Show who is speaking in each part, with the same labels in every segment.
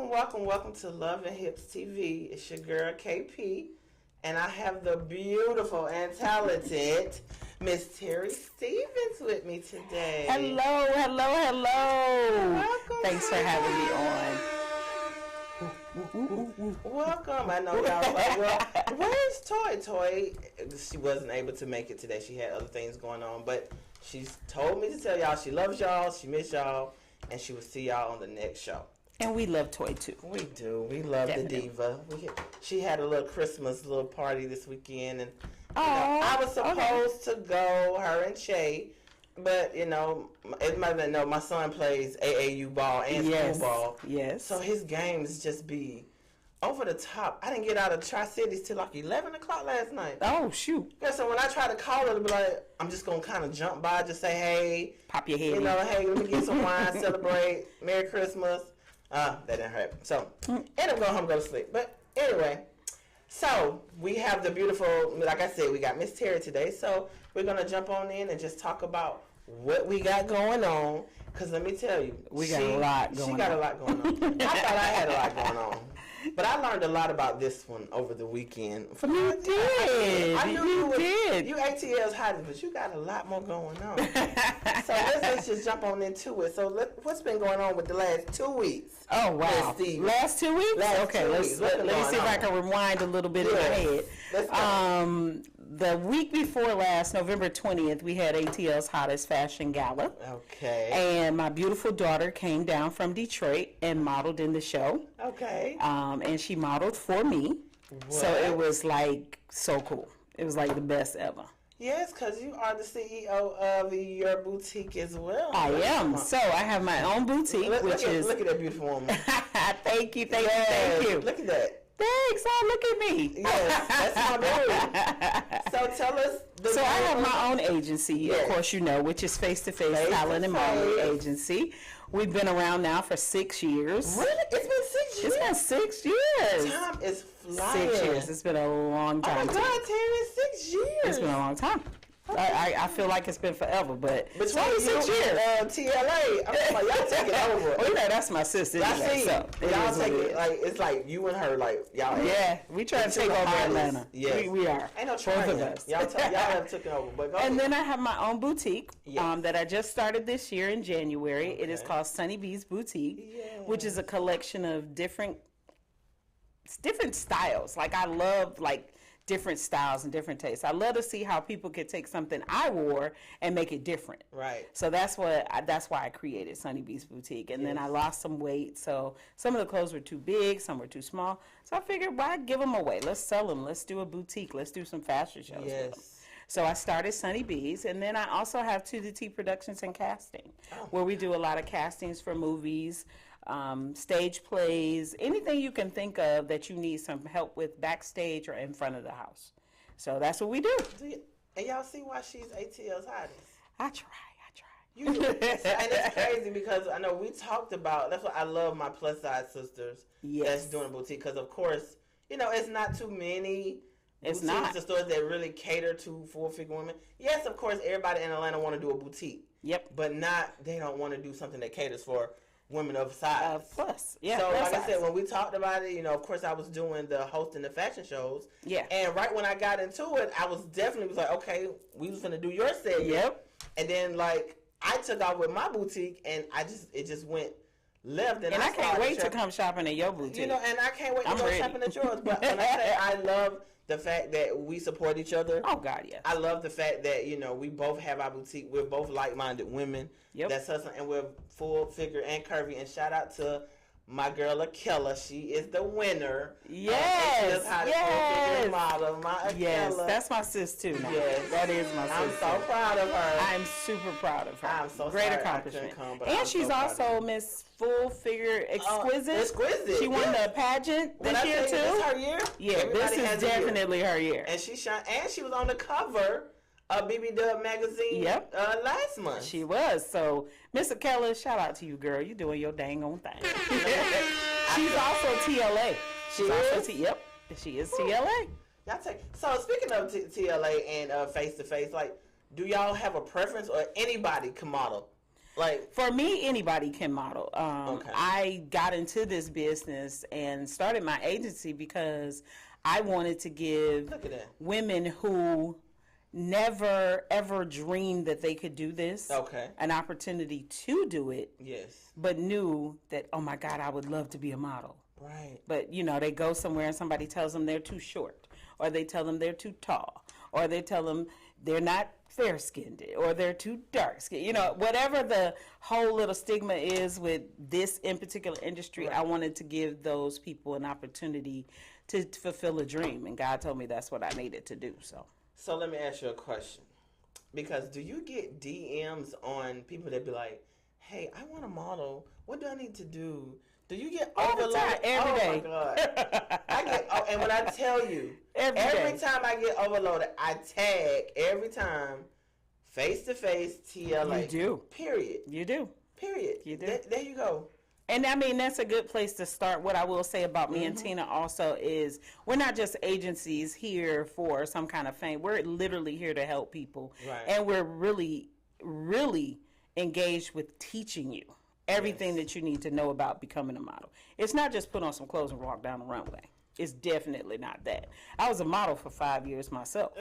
Speaker 1: welcome to Love and Hips TV. It's your girl KP, and I have the beautiful and talented Miss Terry Stevens with me today.
Speaker 2: Hello.
Speaker 1: Welcome.
Speaker 2: Thanks for having me on.
Speaker 1: Welcome. I know y'all. Well, where's Toy? She wasn't able to make it today. She had other things going on, but she's told me to tell y'all she loves y'all, she miss y'all, and she will see y'all on the next show.
Speaker 2: And we love Toy too.
Speaker 1: We do. We love
Speaker 2: Definitely.
Speaker 1: the diva. She had a little Christmas little party this weekend, and I was supposed to go, her and Shay, but my son plays AAU ball and school ball.
Speaker 2: Yes.
Speaker 1: So his games just be over the top. I didn't get out of Tri-Cities till like 11 o'clock last night.
Speaker 2: Oh shoot.
Speaker 1: Yeah, so when I try to call her to be like, I'm just gonna kind of jump by, just say hey,
Speaker 2: Pop your head.
Speaker 1: hey, let me get some wine, celebrate, Merry Christmas. That didn't happen. So, end up going home, go to sleep. But anyway, so we have the beautiful, like I said, we got Miss Terry today. So we're gonna jump on in and just talk about what we got going on. Cause let me tell you,
Speaker 2: we got a lot going on.
Speaker 1: She got a lot going on. I thought I had a lot going on, but I learned a lot about this one over the weekend.
Speaker 2: You did.
Speaker 1: I knew
Speaker 2: you did.
Speaker 1: You ATL's hiding, but you got a lot more going on. So let's just jump on into it. So what's been going on with the last 2 weeks?
Speaker 2: Oh wow. Last 2 weeks?
Speaker 1: Last 2 weeks.
Speaker 2: Let me see if I can rewind a little bit in my head.
Speaker 1: Let's go.
Speaker 2: The week before last, November 20th, we had ATL's Hottest Fashion Gala.
Speaker 1: Okay.
Speaker 2: And my beautiful daughter came down from Detroit and modeled in the show.
Speaker 1: Okay.
Speaker 2: And she modeled for me.
Speaker 1: What?
Speaker 2: So it was like so cool. It was like the best ever.
Speaker 1: Yes, because you are the CEO of your boutique as well.
Speaker 2: I am. So I have my own boutique,
Speaker 1: look at that beautiful woman.
Speaker 2: Thank you.
Speaker 1: Look at that.
Speaker 2: Thanks. Oh, look at me.
Speaker 1: Yes, that's my baby. So tell us.
Speaker 2: So I have my own agency,
Speaker 1: yes.
Speaker 2: Of course you know, which is Face to Face Talent and Modeling Agency. We've been around now for 6 years.
Speaker 1: Really? It's been 6 years?
Speaker 2: It's been 6 years.
Speaker 1: Time is flying.
Speaker 2: 6 years. It's been a long time.
Speaker 1: Oh my God, Terry, 6 years.
Speaker 2: It's been a long time. I feel like it's been forever, but
Speaker 1: it's
Speaker 2: only 6 years.
Speaker 1: TLA, I'm like, y'all take it over.
Speaker 2: Well, that's my sister.
Speaker 1: Y'all
Speaker 2: anyway,
Speaker 1: see,
Speaker 2: so
Speaker 1: y'all take it like it's like you and her, like y'all.
Speaker 2: Yeah, we try to take over Atlanta.
Speaker 1: Yes.
Speaker 2: We are.
Speaker 1: Ain't no
Speaker 2: both
Speaker 1: trying.
Speaker 2: of us.
Speaker 1: Y'all have taken over. But
Speaker 2: and then I have my own boutique
Speaker 1: Yes.
Speaker 2: that I just started this year in January.
Speaker 1: Okay.
Speaker 2: It is called Sunny Bees Boutique,
Speaker 1: Yes.
Speaker 2: which is a collection of different styles. Like I love different styles and different tastes. I love to see how people could take something I wore and make it different.
Speaker 1: Right.
Speaker 2: So that's why I created Sunny Bees Boutique. And then I lost some weight. So some of the clothes were too big, some were too small. So I figured, why give them away? Let's sell them. Let's do a boutique. Let's do some fashion shows with them. So I started Sunny Bees, and then I also have To the T Productions and Casting, where we do a lot of castings for movies, stage plays, anything you can think of that you need some help with backstage or in front of the house. So that's what we do.
Speaker 1: And y'all see why she's ATL's hottest?
Speaker 2: I try.
Speaker 1: You do. And it's crazy because I know we talked about, that's why I love my plus size sisters that's doing a boutique, because of course, it's not too many.
Speaker 2: It's not.
Speaker 1: The stores that really cater to full-figure women. Yes, of course, everybody in Atlanta want to do a boutique.
Speaker 2: Yep.
Speaker 1: But they don't want to do something that caters for women of size.
Speaker 2: Plus. Yeah.
Speaker 1: So, like
Speaker 2: size.
Speaker 1: I said, when we talked about it, of course, I was doing the hosting the fashion shows.
Speaker 2: Yeah.
Speaker 1: And right when I got into it, I was definitely like, okay, we was going to do your segment.
Speaker 2: Yep.
Speaker 1: And then, I took off with my boutique, and it just went left. And
Speaker 2: I can't wait to come shopping at your boutique.
Speaker 1: and I can't wait to go shopping at yours. But when I say I love the fact that we support each other.
Speaker 2: Oh, God, yeah.
Speaker 1: I love the fact that, we both have our boutique. We're both like-minded women.
Speaker 2: Yep.
Speaker 1: That's hustling, and we're full figure and curvy. And shout out to my girl Akela. She is the winner.
Speaker 2: Yes.
Speaker 1: Full-figure model. My Akela.
Speaker 2: Yes, that's my sis too. Now.
Speaker 1: Yes.
Speaker 2: That is my sis.
Speaker 1: I'm so proud of her.
Speaker 2: I'm super proud of her.
Speaker 1: I'm so
Speaker 2: great
Speaker 1: sorry
Speaker 2: accomplishment.
Speaker 1: I couldn't come, but
Speaker 2: and
Speaker 1: I'm
Speaker 2: she's
Speaker 1: so proud
Speaker 2: also
Speaker 1: of her.
Speaker 2: Miss Full Figure Exquisite.
Speaker 1: Exquisite.
Speaker 2: She won the pageant this year too.
Speaker 1: This her year?
Speaker 2: Yeah,
Speaker 1: Everybody
Speaker 2: this is definitely her year.
Speaker 1: And she shine. And she was on the cover of BB Dub magazine.
Speaker 2: Yep.
Speaker 1: Last month.
Speaker 2: She was. So, Miss Akela, shout out to you, girl. You doing your dang on thing. She's also TLA. Yep. She is TLA.
Speaker 1: Y'all so speaking of TLA and face to face, do y'all have a preference, or anybody can model? Like,
Speaker 2: for me, anybody can model.
Speaker 1: Okay.
Speaker 2: I got into this business and started my agency because I wanted to give
Speaker 1: look at that.
Speaker 2: women who never ever dreamed that they could do this
Speaker 1: Okay.
Speaker 2: an opportunity to do it,
Speaker 1: Yes.
Speaker 2: but knew that, oh my God, I would love to be a model.
Speaker 1: Right.
Speaker 2: But, you know, they go somewhere and somebody tells them they're too short, or they tell them they're too tall, or they tell them they're not fair-skinned, or they're too dark-skinned. You know, whatever the whole little stigma is with this in particular industry,
Speaker 1: Right.
Speaker 2: I wanted to give those people an opportunity to fulfill a dream. And God told me that's what I needed to do, so.
Speaker 1: So let me ask you a question. Because do you get DMs on people that be like, hey, I want to model. What do I need to do? Do you get
Speaker 2: All the time,
Speaker 1: overloaded?
Speaker 2: every day.
Speaker 1: Oh, my God. I get, and when I tell you,
Speaker 2: Every
Speaker 1: every
Speaker 2: day.
Speaker 1: time I get overloaded, I tag every time face-to-face TLA.
Speaker 2: You do.
Speaker 1: Period.
Speaker 2: You do.
Speaker 1: Period.
Speaker 2: You do.
Speaker 1: There you go.
Speaker 2: And I mean, that's a good place to start. What I will say about me and Tina also is we're not just agencies here for some kind of fame. We're literally here to help people.
Speaker 1: Right.
Speaker 2: And we're really, really engaged with teaching you everything that you need to know about becoming a model. It's not just put on some clothes and walk down the runway. It's definitely not that. I was a model for 5 years myself.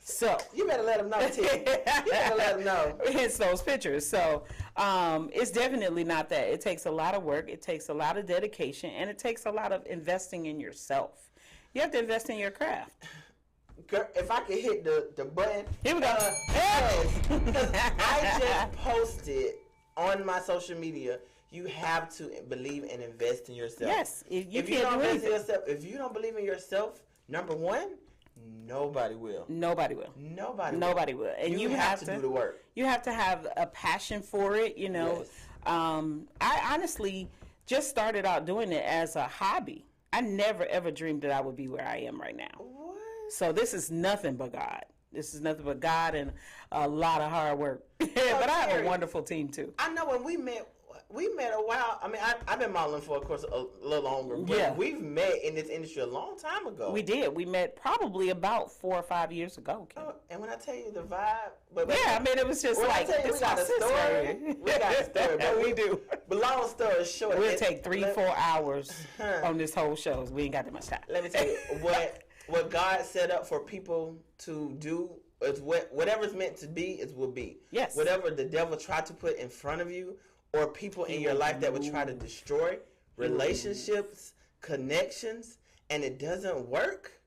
Speaker 2: So
Speaker 1: You better let them know, T. You better let them know.
Speaker 2: hence those pictures. So it's definitely not that. It takes a lot of work. It takes a lot of dedication, and it takes a lot of investing in yourself. You have to invest in your craft.
Speaker 1: Girl, if I could hit the button.
Speaker 2: Here we go.
Speaker 1: Because I just posted on my social media, you have to believe and invest in yourself.
Speaker 2: Yes, you
Speaker 1: If you
Speaker 2: can't
Speaker 1: don't
Speaker 2: do
Speaker 1: invest in
Speaker 2: anything.
Speaker 1: yourself, if you don't believe in yourself, number one, nobody will.
Speaker 2: Nobody will. Nobody will. And you
Speaker 1: have to do the work.
Speaker 2: You have to have a passion for it. You know,
Speaker 1: Yes.
Speaker 2: I honestly just started out doing it as a hobby. I never ever dreamed that I would be where I am right now.
Speaker 1: What?
Speaker 2: So this is nothing but God. This is nothing but God and a lot of hard work. But I have
Speaker 1: Terry,
Speaker 2: a wonderful team too.
Speaker 1: I know when we met a while. I mean, I've been modeling for, of course, a little longer. But
Speaker 2: Yeah.
Speaker 1: we've met in this industry a long time ago.
Speaker 2: We did. We met probably about 4 or 5 years ago. Kim.
Speaker 1: Oh, and when I tell you the vibe, but
Speaker 2: Yeah, I mean, it was just
Speaker 1: when
Speaker 2: like,
Speaker 1: I tell you
Speaker 2: this
Speaker 1: we got a
Speaker 2: my sister
Speaker 1: story,
Speaker 2: right here.
Speaker 1: we got a story. But
Speaker 2: We do.
Speaker 1: But long story short,
Speaker 2: We'll take 3-4 hours
Speaker 1: Huh.
Speaker 2: on this whole show. We ain't got that much time.
Speaker 1: Let me tell you what God set up for people to do is whatever's meant to be is will be.
Speaker 2: Yes.
Speaker 1: Whatever the devil tried to put in front of you, or people in your life that would try to destroy relationships, connections, and it doesn't work.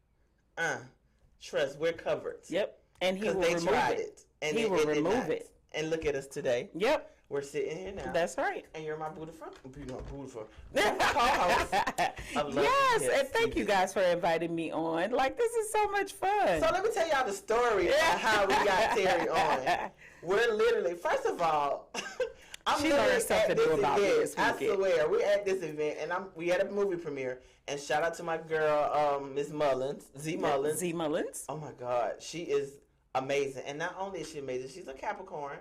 Speaker 1: Trust, we're covered.
Speaker 2: Yep. And he
Speaker 1: Because
Speaker 2: will
Speaker 1: they
Speaker 2: remove
Speaker 1: tried
Speaker 2: it.
Speaker 1: it. And
Speaker 2: He
Speaker 1: it
Speaker 2: will
Speaker 1: did
Speaker 2: remove
Speaker 1: not.
Speaker 2: it.
Speaker 1: And look at us today.
Speaker 2: Yep.
Speaker 1: We're sitting here now.
Speaker 2: That's right.
Speaker 1: And you're my beautiful co-host of Love
Speaker 2: Yes,
Speaker 1: Tips
Speaker 2: and thank you
Speaker 1: TV.
Speaker 2: guys for inviting me on. Like, this is so much fun.
Speaker 1: So let me tell y'all the story of how we got Terry on. We're literally, first of all, I'm
Speaker 2: She
Speaker 1: literally
Speaker 2: learned something
Speaker 1: at this
Speaker 2: new about me
Speaker 1: event.
Speaker 2: this
Speaker 1: I
Speaker 2: weekend.
Speaker 1: swear, we're at this event, and we had a movie premiere. And shout out to my girl, Miss Mullins, Z Mullins.
Speaker 2: Z Mullins.
Speaker 1: Oh my God, she is amazing. And not only is she amazing, she's a Capricorn.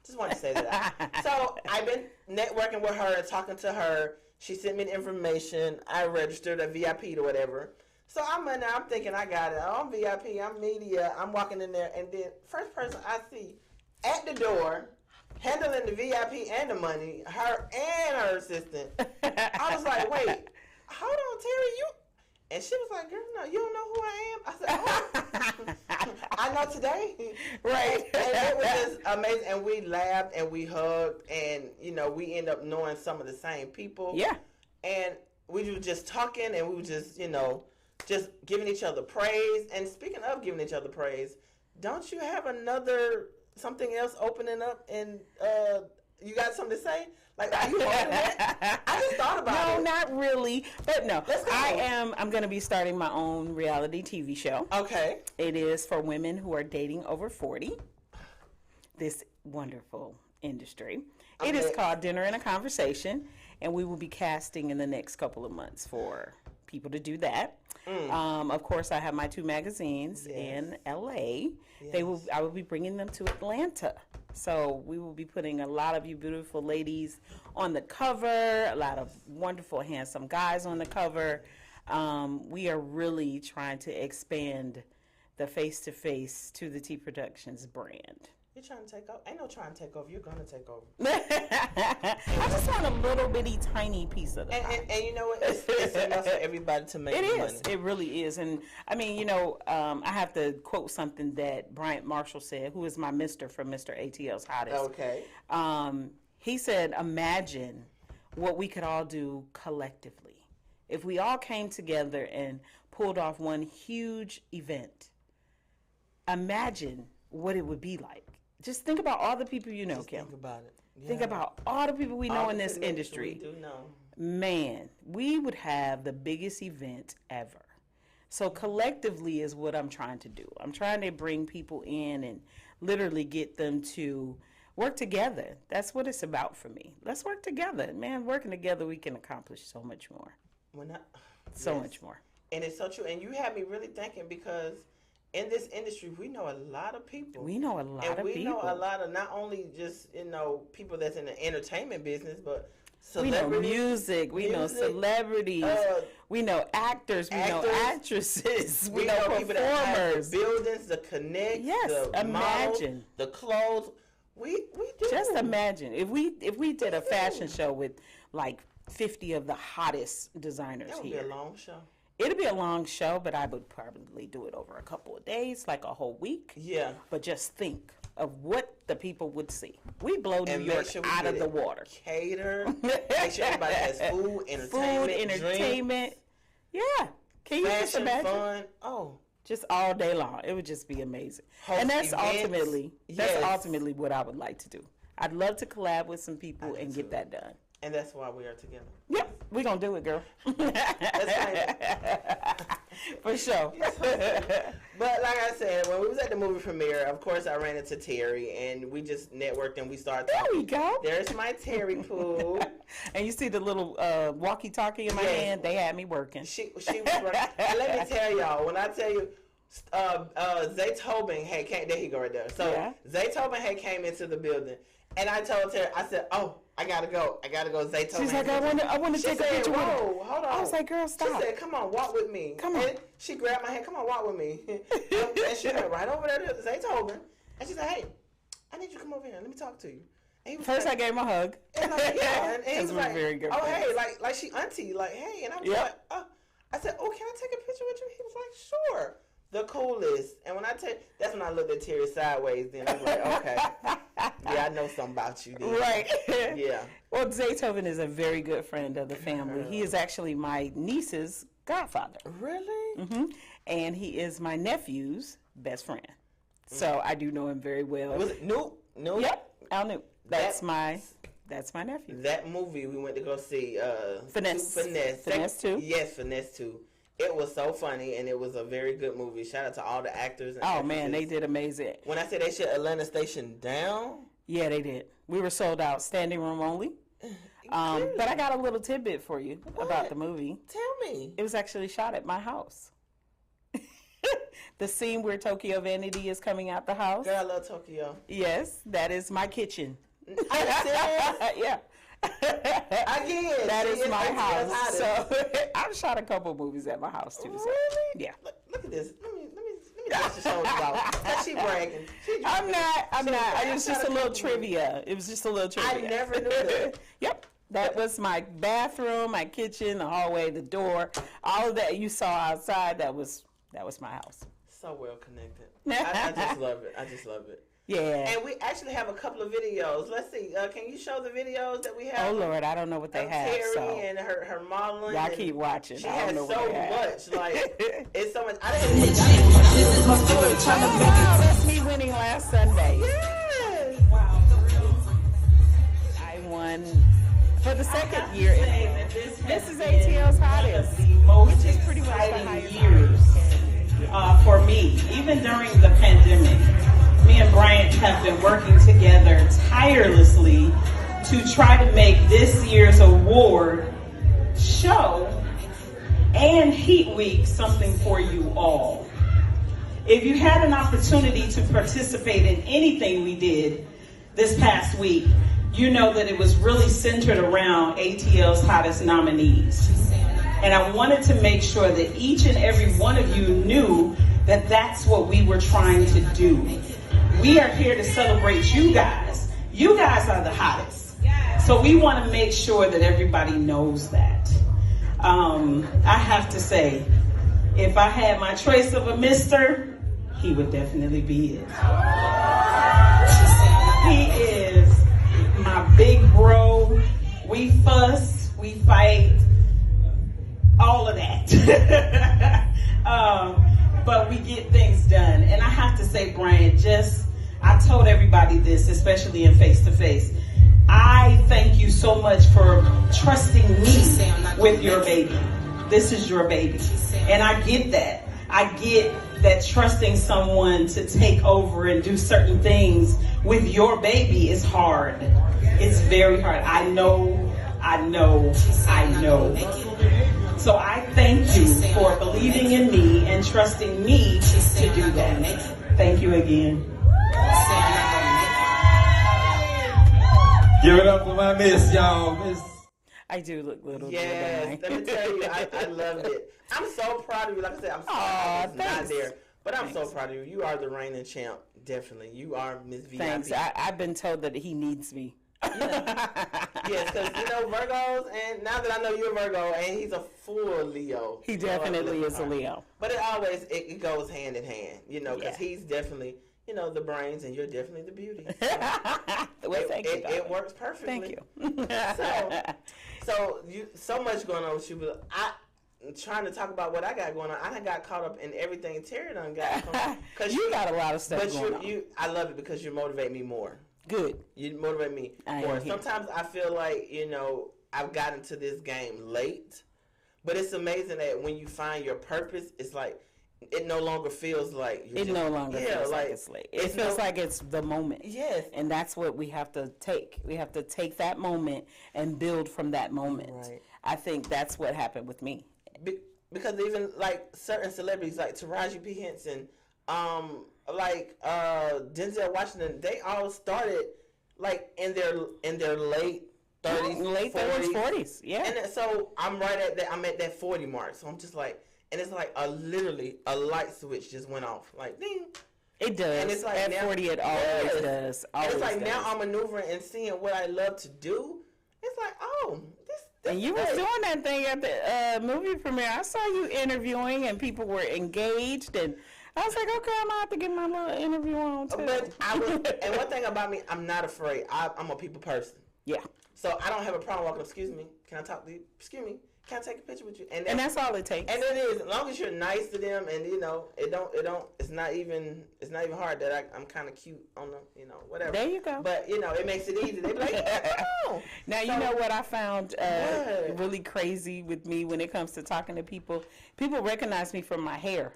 Speaker 1: Just wanted to say that. So I've been networking with her and talking to her. She sent me the information. I registered a VIP or whatever. So I'm in there. I'm thinking I got it. I'm VIP. I'm media. I'm walking in there, and then first person I see at the door, handling the VIP and the money, her and her assistant. I was like, wait, hold on, Terry, you. And she was like, girl, no, you don't know who I am? I said, oh, I know today.
Speaker 2: Right.
Speaker 1: And it was just amazing. And we laughed and we hugged. And, you know, we end up knowing some of the same people.
Speaker 2: Yeah.
Speaker 1: And we were just talking and we were just, you know, just giving each other praise. And speaking of giving each other praise, don't you have something else opening up? And you got something to say? Like, are you holding it? I just thought about it.
Speaker 2: No, not really. But no,
Speaker 1: Let's go.
Speaker 2: I'm going to be starting my own reality TV show.
Speaker 1: Okay.
Speaker 2: It is for women who are dating over 40. This wonderful industry. It is
Speaker 1: Okay.
Speaker 2: called Dinner and a Conversation, and we will be casting in the next couple of months for people to do that. Of course, I have my 2 magazines in LA. I will be bringing them to Atlanta. So we will be putting a lot of you beautiful ladies on the cover, a lot of wonderful, handsome guys on the cover. We are really trying to expand the face-to-face to the T Productions brand.
Speaker 1: You're trying to take over. Ain't no trying to take over. You're gonna take over.
Speaker 2: I just want a little bitty tiny piece of the pie.
Speaker 1: And you know what? It's enough for everybody to make money.
Speaker 2: It is. It really is. And I mean, I have to quote something that Bryant Marshall said, who is my Mr. from Mr. ATL's Hottest.
Speaker 1: Okay.
Speaker 2: He said, imagine what we could all do collectively if we all came together and pulled off one huge event. Imagine what it would be like. Just think about all the people you know,
Speaker 1: Just
Speaker 2: Kim.
Speaker 1: think about it. Yeah.
Speaker 2: Think about all the people we know in this industry.
Speaker 1: We do know.
Speaker 2: Man, we would have the biggest event ever. So collectively is what I'm trying to do. I'm trying to bring people in and literally get them to work together. That's what it's about for me. Let's work together. Man, working together, we can accomplish so much more. So much more.
Speaker 1: And it's so true. And you had me really thinking, because in this industry, we know a lot of people.
Speaker 2: We know a lot of people.
Speaker 1: And we know a lot of not only just, people that's in the entertainment business, but
Speaker 2: we know music, we know celebrities, we know actors, we know actresses, we know
Speaker 1: people that have the buildings, the connect, the
Speaker 2: imagine
Speaker 1: models, the clothes. We do.
Speaker 2: Just imagine if we did a fashion show with like 50 of the hottest designers here.
Speaker 1: It would be a long show.
Speaker 2: It'd be a long show, but I would probably do it over a couple of days, like a whole week.
Speaker 1: Yeah.
Speaker 2: But just think of what the people would see. We blow New York out of the water.
Speaker 1: Cater. Make sure everybody has food, entertainment.
Speaker 2: Yeah. Can you just imagine?
Speaker 1: Fun. Oh.
Speaker 2: Just all day long. It would just be amazing. And that's ultimately what I would like to do. I'd love to collab with some people and get that done.
Speaker 1: And that's why we are together.
Speaker 2: Yep, we're going to do it, girl. For sure.
Speaker 1: But like I said, when we was at the movie premiere, of course, I ran into Terry, and we just networked, and we started talking.
Speaker 2: There we go.
Speaker 1: There's my Terry Pooh.
Speaker 2: And you see the little walkie-talkie in my hand? They had me working.
Speaker 1: She was working. And let me tell y'all, when I tell you, Zaytoven there he go right there. So Zaytoven came into the building, and I told her, I said, "Oh, I gotta go, Zaytoven."
Speaker 2: She's like, I want to take a picture with her.
Speaker 1: Whoa, hold on.
Speaker 2: I was like, girl, stop.
Speaker 1: She said, "Come on, walk with me."
Speaker 2: Come on.
Speaker 1: And she grabbed my hand. "Come on, walk with me." And she went right over there to Zaytoven, and she said, "Hey, I need you to come over here. Let me talk to you."
Speaker 2: First, I gave him a hug.
Speaker 1: And he was like,
Speaker 2: very good.
Speaker 1: "Oh, hey, like she auntie, like, hey." And I was like, "Oh," I said, "Oh, can I take a picture with you?" He was like, "Sure." The coolest. And when I tell you, that's when I looked at Terry sideways. Then I was like, okay, yeah, I know something about you. Then.
Speaker 2: Right.
Speaker 1: Yeah.
Speaker 2: Well, Zaytoven is a very good friend of the family. He is actually my niece's godfather.
Speaker 1: Really?
Speaker 2: Mm-hmm. And he is my nephew's best friend. So I do know him very well.
Speaker 1: Was it Newt?
Speaker 2: Yep, Al Newt. That's my nephew.
Speaker 1: That movie we went to go see.
Speaker 2: Finesse.
Speaker 1: Finesse
Speaker 2: 2?
Speaker 1: Yes, Finesse 2. It was so funny, and it was a very good movie. Shout out to all the actors. And actresses.
Speaker 2: Man, they did amazing.
Speaker 1: When I said they shut Atlanta Station down.
Speaker 2: Yeah, they did. We were sold out, standing room only. But I got a little tidbit for you about the movie.
Speaker 1: Tell me.
Speaker 2: It was actually shot at my house. The scene where Tokyo Vanity is coming out the house.
Speaker 1: Girl, I love Tokyo.
Speaker 2: Yes, that is my kitchen. Yeah.
Speaker 1: Again,
Speaker 2: that is my house. So I've shot a couple movies at my house too. So.
Speaker 1: Really?
Speaker 2: Yeah.
Speaker 1: Look at this. Let me dust your shoulders off. She bragging.
Speaker 2: I'm not. It was just a little trivia. It was just a little trivia.
Speaker 1: I never knew that.
Speaker 2: Yep. That was my bathroom, my kitchen, the hallway, the door. All of that you saw outside. That was my house.
Speaker 1: So well connected. I just love it. I just love it.
Speaker 2: Yeah.
Speaker 1: And we actually have a couple of videos. Let's see. Can you show the videos that we have?
Speaker 2: Oh, Lord. I don't know what they have.
Speaker 1: Terry and her modeling.
Speaker 2: Y'all keep watching.
Speaker 1: She
Speaker 2: has
Speaker 1: so much. Like, it's so much.
Speaker 2: This is my story. That's me winning last Sunday.
Speaker 1: Yes.
Speaker 2: Wow. I won for the second year. This is ATL's Hottest, which is pretty much the highest
Speaker 3: years for me. Even during the pandemic, me and Bryant have been working together tirelessly to try to make this year's award show and Heat Week something for you all. If you had an opportunity to participate in anything we did this past week, you know that it was really centered around ATL's Hottest nominees. And I wanted to make sure that each and every one of you knew that that's what we were trying to do. We are here to celebrate you guys. You guys are the hottest. So we want to make sure that everybody knows that. I have to say, if I had my choice of a mister, he would definitely be it. He is my big bro. We fuss, we fight, all of that. But we get things done. And I have to say, Brian, I told everybody this, especially in face-to-face. I thank you so much for trusting me with your baby. This is your baby. And I get that. I get that trusting someone to take over and do certain things with your baby is hard. It's very hard. I know. So I thank you for believing in me and trusting me to do that. Thank you again.
Speaker 4: Give it up for my miss, y'all. Miss.
Speaker 2: I do look little.
Speaker 1: Yes, let me tell you, I loved it. I'm so proud of you. Like I said, I'm sorry it's not there, but I'm so proud of you. You are the reigning champ, definitely. You are Miss VIP.
Speaker 2: Thanks. I've been told that he needs me.
Speaker 1: Yes, because Virgos, and now that I know you're a Virgo, and he's a full Leo.
Speaker 2: He definitely is a Leo.
Speaker 1: But it goes hand in hand, because he's definitely, the brains, and you're definitely the beauty.
Speaker 2: Well, thank you.
Speaker 1: It works perfectly.
Speaker 2: Thank you.
Speaker 1: So much going on with you, but I'm trying to talk about what I got going on. I got caught up in everything Terry done got. Because
Speaker 2: you got a lot of stuff going on.
Speaker 1: I love it because you motivate me more.
Speaker 2: Good.
Speaker 1: You motivate me more. Sometimes I feel like, I've gotten to this game late, but it's amazing that when you find your purpose, it's like it no longer feels like
Speaker 2: it no longer feels like it's late. It feels like it's the moment.
Speaker 1: Yes.
Speaker 2: And that's what we have to take. We have to take that moment and build from that moment.
Speaker 1: Right.
Speaker 2: I think that's what happened with me.
Speaker 1: Because even like certain celebrities like Taraji P. Henson, Denzel Washington, they all started like in their late 30s,
Speaker 2: 40s, yeah.
Speaker 1: And so I'm right at that. I'm at that 40 mark. So I'm just like, and it's like literally a light switch just went off, like ding.
Speaker 2: It does.
Speaker 1: And it's like
Speaker 2: at
Speaker 1: now,
Speaker 2: 40, it always does. Always
Speaker 1: it's like
Speaker 2: does.
Speaker 1: now I'm maneuvering and seeing what I love to do. It's like, this
Speaker 2: and you was doing that thing at the movie premiere. I saw you interviewing, and people were engaged, and I was like, okay, I'm gonna have to get my little interview on too.
Speaker 1: And one thing about me, I'm not afraid. I'm a people person.
Speaker 2: Yeah.
Speaker 1: So I don't have a problem walking up. Excuse me, can I talk to you? Excuse me, can I take a picture with you?
Speaker 2: And that's all it takes.
Speaker 1: And it is, as long as you're nice to them, and it's not even hard that I'm kind of cute on them, whatever.
Speaker 2: There you go.
Speaker 1: But it makes it easy. They be like, oh.
Speaker 2: Now you know what I found really crazy with me when it comes to talking to people. People recognize me from my hair.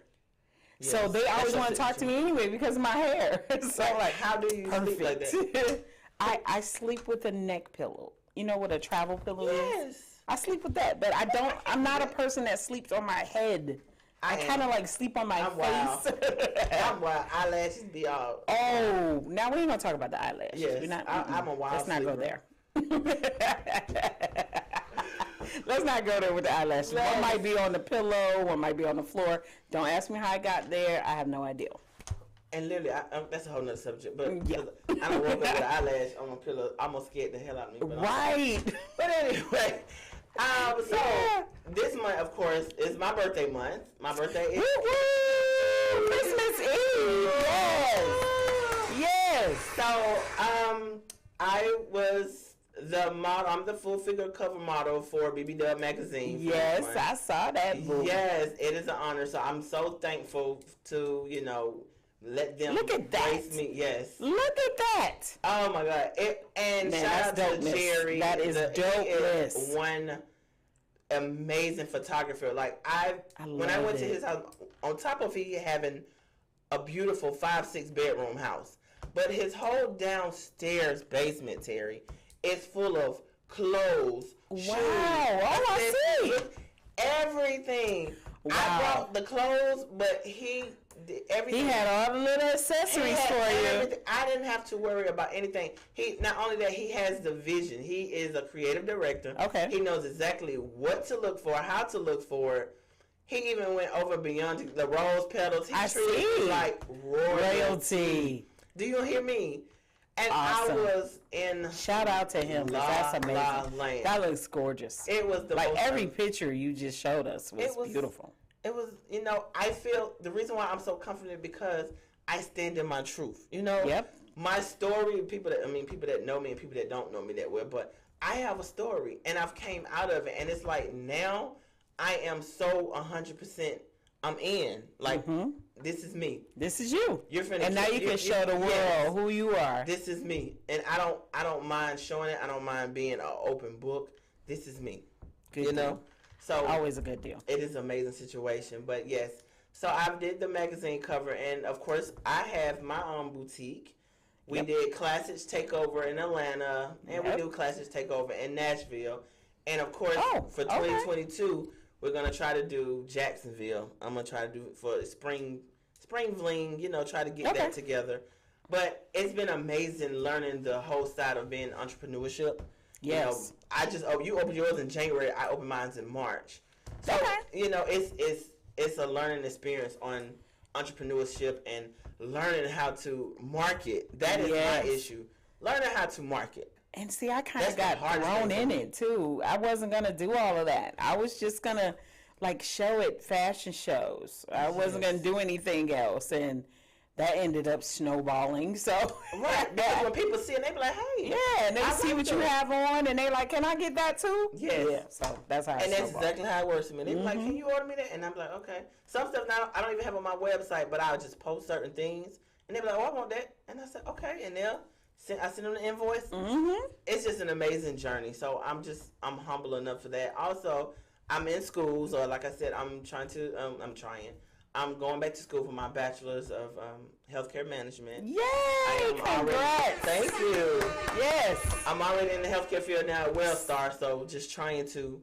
Speaker 2: Yes. So they always want to talk to me anyway because of my hair. So like,
Speaker 1: how do you sleep like that?
Speaker 2: I sleep with a neck pillow. You know what a travel pillow
Speaker 1: is?
Speaker 2: I sleep with that, but I'm not a person that sleeps on my head. I kind of like sleep on my face.
Speaker 1: Wild. I'm wild. Eyelashes be all.
Speaker 2: Oh, now we ain't gonna talk about the eyelashes.
Speaker 1: Yes, I'm a wild.
Speaker 2: Let's not go there. Let's not go there with the eyelashes. One might be on the pillow, one might be on the floor. Don't ask me how I got there. I have no idea.
Speaker 1: And literally, that's a whole nother subject. But I don't woke up with an eyelash on my pillow. Almost scared the hell out of me. But
Speaker 2: right.
Speaker 1: But anyway, this month, of course, is my birthday month. My birthday is
Speaker 2: Christmas Eve. Yes.
Speaker 1: So, I was the model. I'm the full figure cover model for BB magazine.
Speaker 2: Yes, I saw that movie.
Speaker 1: Yes, it is an honor. So I'm so thankful to let them grace me. Yes.
Speaker 2: Look at that.
Speaker 1: Oh my God. Shout out to Jerry.
Speaker 2: That is dopeness.
Speaker 1: One amazing photographer. Like when I went to his house, on top of he having a beautiful 5-6 bedroom house, but his whole downstairs basement, Terry, is full of clothes.
Speaker 2: Wow.
Speaker 1: Shoes.
Speaker 2: I see.
Speaker 1: Everything. Wow. I brought the clothes, but he did everything.
Speaker 2: He had all the little accessories for you.
Speaker 1: I didn't have to worry about anything. Not only that, he has the vision. He is a creative director.
Speaker 2: Okay.
Speaker 1: He knows exactly what to look for, how to look for it. He even went over beyond the rose petals. He treated it like royalty. Do you hear me? And
Speaker 2: Awesome.
Speaker 1: I was in
Speaker 2: Shout out to him. 'Cause that's amazing.
Speaker 1: Land.
Speaker 2: That looks gorgeous.
Speaker 1: It was the
Speaker 2: like
Speaker 1: most
Speaker 2: every picture you just showed us was beautiful.
Speaker 1: It was, I feel the reason why I'm so confident because I stand in my truth.
Speaker 2: Yep.
Speaker 1: My story. People that know me and people that don't know me that well, but I have a story and I've came out of it, and it's like now I am so 100%. I'm in. Like this is me.
Speaker 2: This is you.
Speaker 1: You're finna
Speaker 2: and now you can show the world who you are.
Speaker 1: This is me, and I don't mind showing it. I don't mind being an open book. This is me.
Speaker 2: Good deal.
Speaker 1: So
Speaker 2: always a good deal.
Speaker 1: It is an amazing situation, but yes. So I did the magazine cover, and of course I have my own boutique. We did Classics Takeover in Atlanta, and we do Classics Takeover in Nashville, and of course for 2022 we're gonna try to do Jacksonville. I'm gonna try to do it for spring fling. Try to get that together. But it's been amazing learning the whole side of being entrepreneurship.
Speaker 2: Yes.
Speaker 1: You opened yours in January. I opened mine in March. So it's a learning experience on entrepreneurship and learning how to market. That is my issue. Learning how to market.
Speaker 2: And see, I kind of got thrown in it too. I wasn't gonna do all of that. I was just gonna show at fashion shows. I wasn't gonna do anything else, and that ended up snowballing. So
Speaker 1: because when people see it, they be like, "Hey,
Speaker 2: and they see what you have on, and they like, can I get that too?"
Speaker 1: Yes.
Speaker 2: Yeah. So that's how.
Speaker 1: And that's exactly how it works for me. They be like, "Can you order me that?" And I'm like, "Okay." Some stuff now I don't even have on my website, but I'll just post certain things, and they be like, "Oh, I want that," and I said, "Okay," and I send them the invoice. It's just an amazing journey. So I'm humble enough for that. Also, I'm in school, so like I said, I'm going back to school for my bachelor's of healthcare management.
Speaker 2: Yay! Congrats!
Speaker 1: Thank you.
Speaker 2: Yes.
Speaker 1: I'm already in the healthcare field now at Wellstar, so just trying to,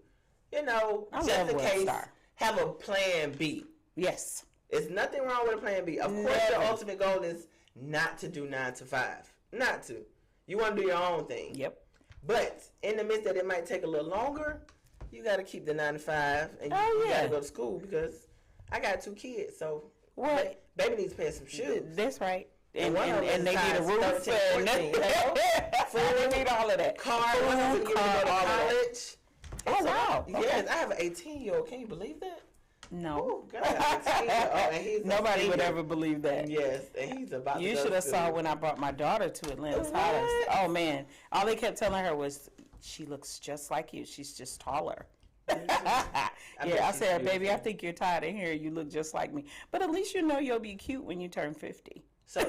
Speaker 1: just in case, have a plan B.
Speaker 2: Yes.
Speaker 1: There's nothing wrong with a plan B. Of course, the ultimate goal is not to do 9 to 5. Not to. You want to do your own thing.
Speaker 2: Yep.
Speaker 1: But in the midst that it might take a little longer, you got to keep the 9 to 5, and you got to go to school because I got 2 kids, so baby needs to pay some shoes.
Speaker 2: That's right. And
Speaker 1: they
Speaker 2: need a roof.
Speaker 1: 13, 14,
Speaker 2: Food, they need all of that.
Speaker 1: Car, one of them to college.
Speaker 2: Oh, wow.
Speaker 1: Yes, I have an 18-year-old. Can you believe that?
Speaker 2: No.
Speaker 1: Ooh, girl, I have an 18-year-old, and he's
Speaker 2: Nobody would ever believe that.
Speaker 1: Yes, and he's about
Speaker 2: You should have saw when I brought my daughter to Atlanta's Hottest. Oh, man. All they kept telling her was, she looks just like you. She's just taller. I said, baby, I think you're tired of hearing you look just like me. But at least you'll be cute when you turn 50.
Speaker 1: So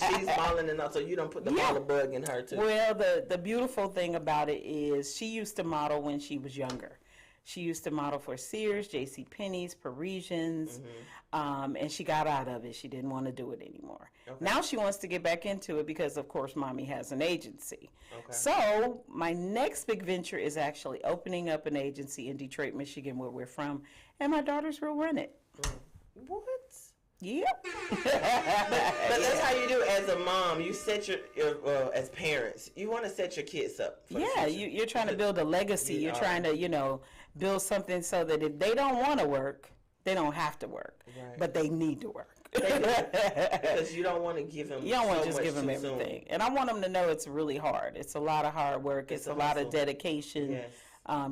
Speaker 1: she's modeling enough, so you don't put the model bug in her, too.
Speaker 2: Well, the beautiful thing about it is she used to model when she was younger. She used to model for Sears, JCPenney's, Parisians, and she got out of it. She didn't want to do it anymore. Okay. Now she wants to get back into it because, of course, Mommy has an agency. Okay. So my next big venture is actually opening up an agency in Detroit, Michigan, where we're from, and my daughters will run it.
Speaker 1: What?
Speaker 2: Yep.
Speaker 1: but that's how you do as a mom. You set your as parents, you want to set your kids up.
Speaker 2: Yeah, you're trying to build a legacy. You're trying to, build something so that if they don't want to work, they don't have to work, but they need to work.
Speaker 1: Because you don't want to give them.
Speaker 2: You don't want to
Speaker 1: so
Speaker 2: just give them everything,
Speaker 1: soon.
Speaker 2: And I want them to know it's really hard. It's a lot of hard work. It's a lot of dedication.
Speaker 1: Yes.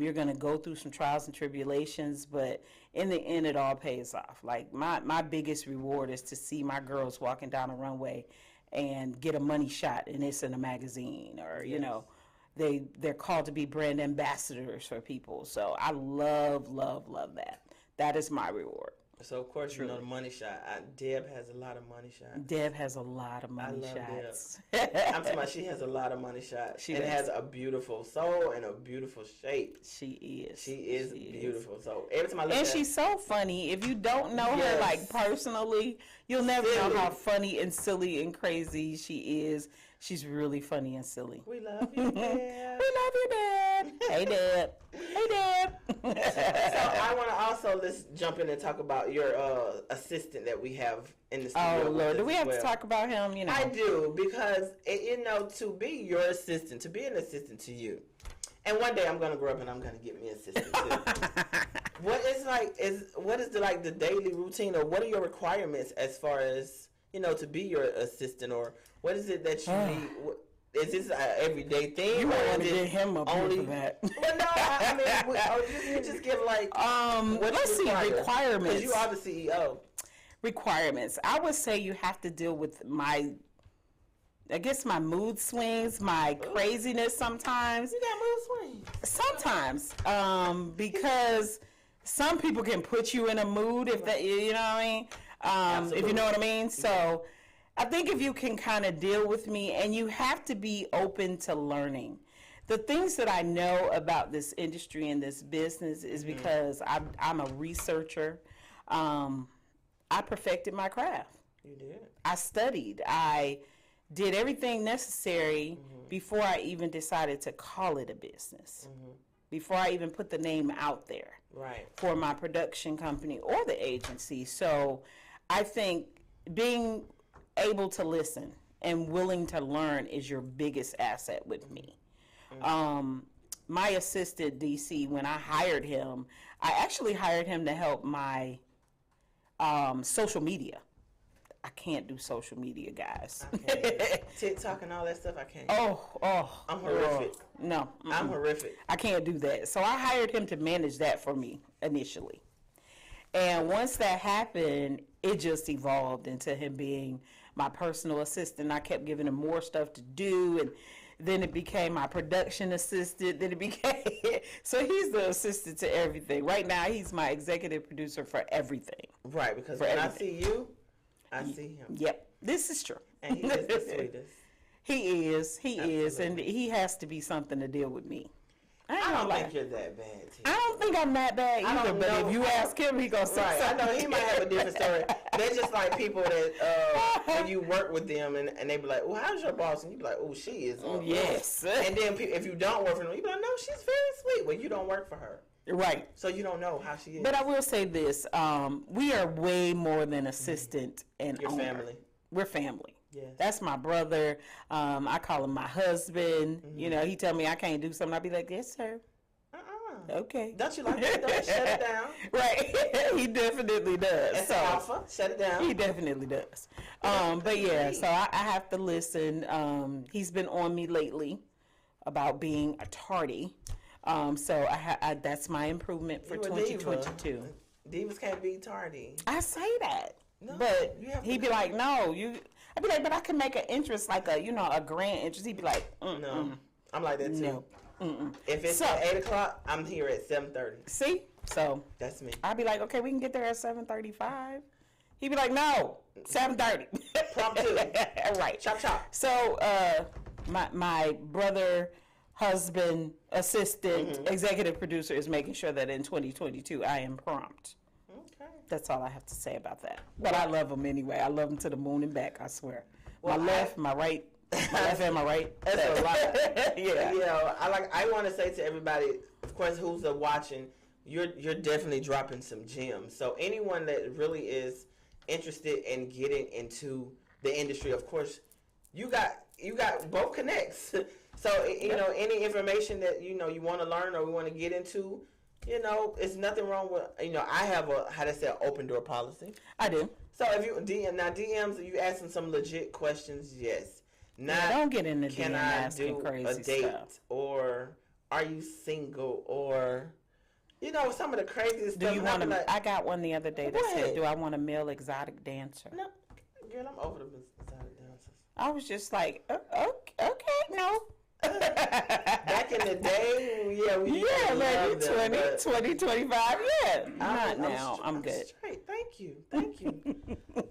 Speaker 2: You're going to go through some trials and tribulations, but in the end, it all pays off. Like my biggest reward is to see my girls walking down a runway and get a money shot, and it's in a magazine, or they're called to be brand ambassadors for people. So I love that. That is my reward.
Speaker 1: So, of course, the money shot. Deb has a lot of money shots.
Speaker 2: Deb has a lot of money shots.
Speaker 1: Deb. I'm talking about she has a lot of money shots. She has a beautiful soul and a beautiful shape.
Speaker 2: She is.
Speaker 1: She is beautiful. So, every time I look
Speaker 2: at her. And she's so funny. If you don't know her, personally, you'll never know how funny and silly and crazy she is. She's really funny and silly.
Speaker 1: We love you, Deb.
Speaker 2: We love you, Deb. Hey, Deb. Hey, Deb.
Speaker 1: So I want to also let's jump in and talk about your assistant that we have in the studio.
Speaker 2: Oh, Lord. Do we have to talk about him?
Speaker 1: I do, because, to be your assistant, to be an assistant to you. And one day I'm going to grow up and I'm going to get me an assistant, too. What is the daily routine, or what are your requirements as far as to be your assistant, or what is it that you need? Is this an everyday thing?
Speaker 2: You
Speaker 1: or
Speaker 2: might want
Speaker 1: is
Speaker 2: to
Speaker 1: it
Speaker 2: get him up here for that.
Speaker 1: Well, no, I mean, you just give like what
Speaker 2: let's see, requirements.
Speaker 1: Because you are the CEO.
Speaker 2: Requirements. I would say you have to deal with my mood swings, my craziness sometimes.
Speaker 1: You got mood swings.
Speaker 2: Sometimes, because some people can put you in a mood if that, you know what I mean? If you know what I mean. So I think if you can kind of deal with me, and you have to be open to learning. The things that I know about this industry and this business is because I'm a researcher. I perfected my craft.
Speaker 1: You did.
Speaker 2: I studied. I did everything necessary before I even decided to call it a business. Before I even put the name out there.
Speaker 1: Right.
Speaker 2: For my production company or the agency. So I think being able to listen and willing to learn is your biggest asset with me. My assistant, DC, when I hired him, I actually hired him to help my social media. I can't do social media, guys.
Speaker 1: I can't. TikTok and all that stuff, I can't.
Speaker 2: Oh.
Speaker 1: I'm horrific.
Speaker 2: No.
Speaker 1: I'm horrific.
Speaker 2: I can't do that. So I hired him to manage that for me initially. And once that happened, it just evolved into him being my personal assistant. I kept giving him more stuff to do, and then it became my production assistant. Then it became, so he's the assistant to everything. Right now, he's my executive producer for everything.
Speaker 1: Right, because when I see you, I see him.
Speaker 2: Yep, this is true.
Speaker 1: And he is the sweetest.
Speaker 2: He is, and he has to be something to deal with me.
Speaker 1: I don't think you're that bad, T.
Speaker 2: I don't think I'm that bad either, but if you ask him, he gonna say something.
Speaker 1: I know he might have a different story. They're just like people that when you work with them and they be like, well, how's your boss? And you be like, oh, she is.
Speaker 2: Yes.
Speaker 1: And then if you don't work for them, you be like, no, she's very sweet. Well, you don't work for her.
Speaker 2: Right.
Speaker 1: So you don't know how she is.
Speaker 2: But I will say this, we are way more than assistant and
Speaker 1: Your
Speaker 2: owner.
Speaker 1: family.
Speaker 2: We're family.
Speaker 1: Yes.
Speaker 2: That's my brother. I call him my husband. You know, he tell me I can't do something. I be like, yes, sir. Okay.
Speaker 1: Don't you like that? Don't shut it down.
Speaker 2: Right. He definitely does.
Speaker 1: That's alpha. Shut it down.
Speaker 2: He definitely does. But yeah, so I have to listen. He's been on me lately about being a tardy. So that's my improvement for 2022.
Speaker 1: Divas can't be tardy.
Speaker 2: I say that.
Speaker 1: No,
Speaker 2: but he'd be like, no, I'd be like, but I can make an interest, like a grand interest. He'd be like,
Speaker 1: no. I'm like that too.
Speaker 2: No.
Speaker 1: If it's at 8 o'clock, I'm here at 7:30.
Speaker 2: See? So
Speaker 1: that's me.
Speaker 2: I'd be like, okay, we can get there at 7:35. He'd be like, no, 7:30.
Speaker 1: Prompt 2.
Speaker 2: Right.
Speaker 1: Chop chop.
Speaker 2: So my brother, husband, assistant, executive producer is making sure that in 2022 I am prompt.
Speaker 1: Okay.
Speaker 2: That's all I have to say about that. But I love him anyway. I love him to the moon and back, I swear.
Speaker 1: Well,
Speaker 2: my left, my right. My left and my right.
Speaker 1: That's a lot.
Speaker 2: Yeah.
Speaker 1: Yeah. I want to say to everybody, of course, who's watching, you're definitely dropping some gems. So anyone that really is interested in getting into the industry, of course, you got both connects. So any information that you want to learn or we want to get into, it's nothing wrong with I have an open door policy.
Speaker 2: I do.
Speaker 1: So if you DMs, you asking some legit questions, yes.
Speaker 2: Don't get into
Speaker 1: can
Speaker 2: DM
Speaker 1: I
Speaker 2: asking
Speaker 1: do
Speaker 2: crazy
Speaker 1: a date
Speaker 2: stuff.
Speaker 1: or are you single or some of the craziest
Speaker 2: Do
Speaker 1: stuff.
Speaker 2: you want to? I got one the other day that
Speaker 1: What?
Speaker 2: said, "Do I want a male exotic dancer?"
Speaker 1: No, girl, I'm over the exotic dancers.
Speaker 2: I was just like, okay, no.
Speaker 1: Back in the day, we
Speaker 2: maybe
Speaker 1: them,
Speaker 2: 20, 25, yeah. Not now. I'm good.
Speaker 1: Straight. Thank you.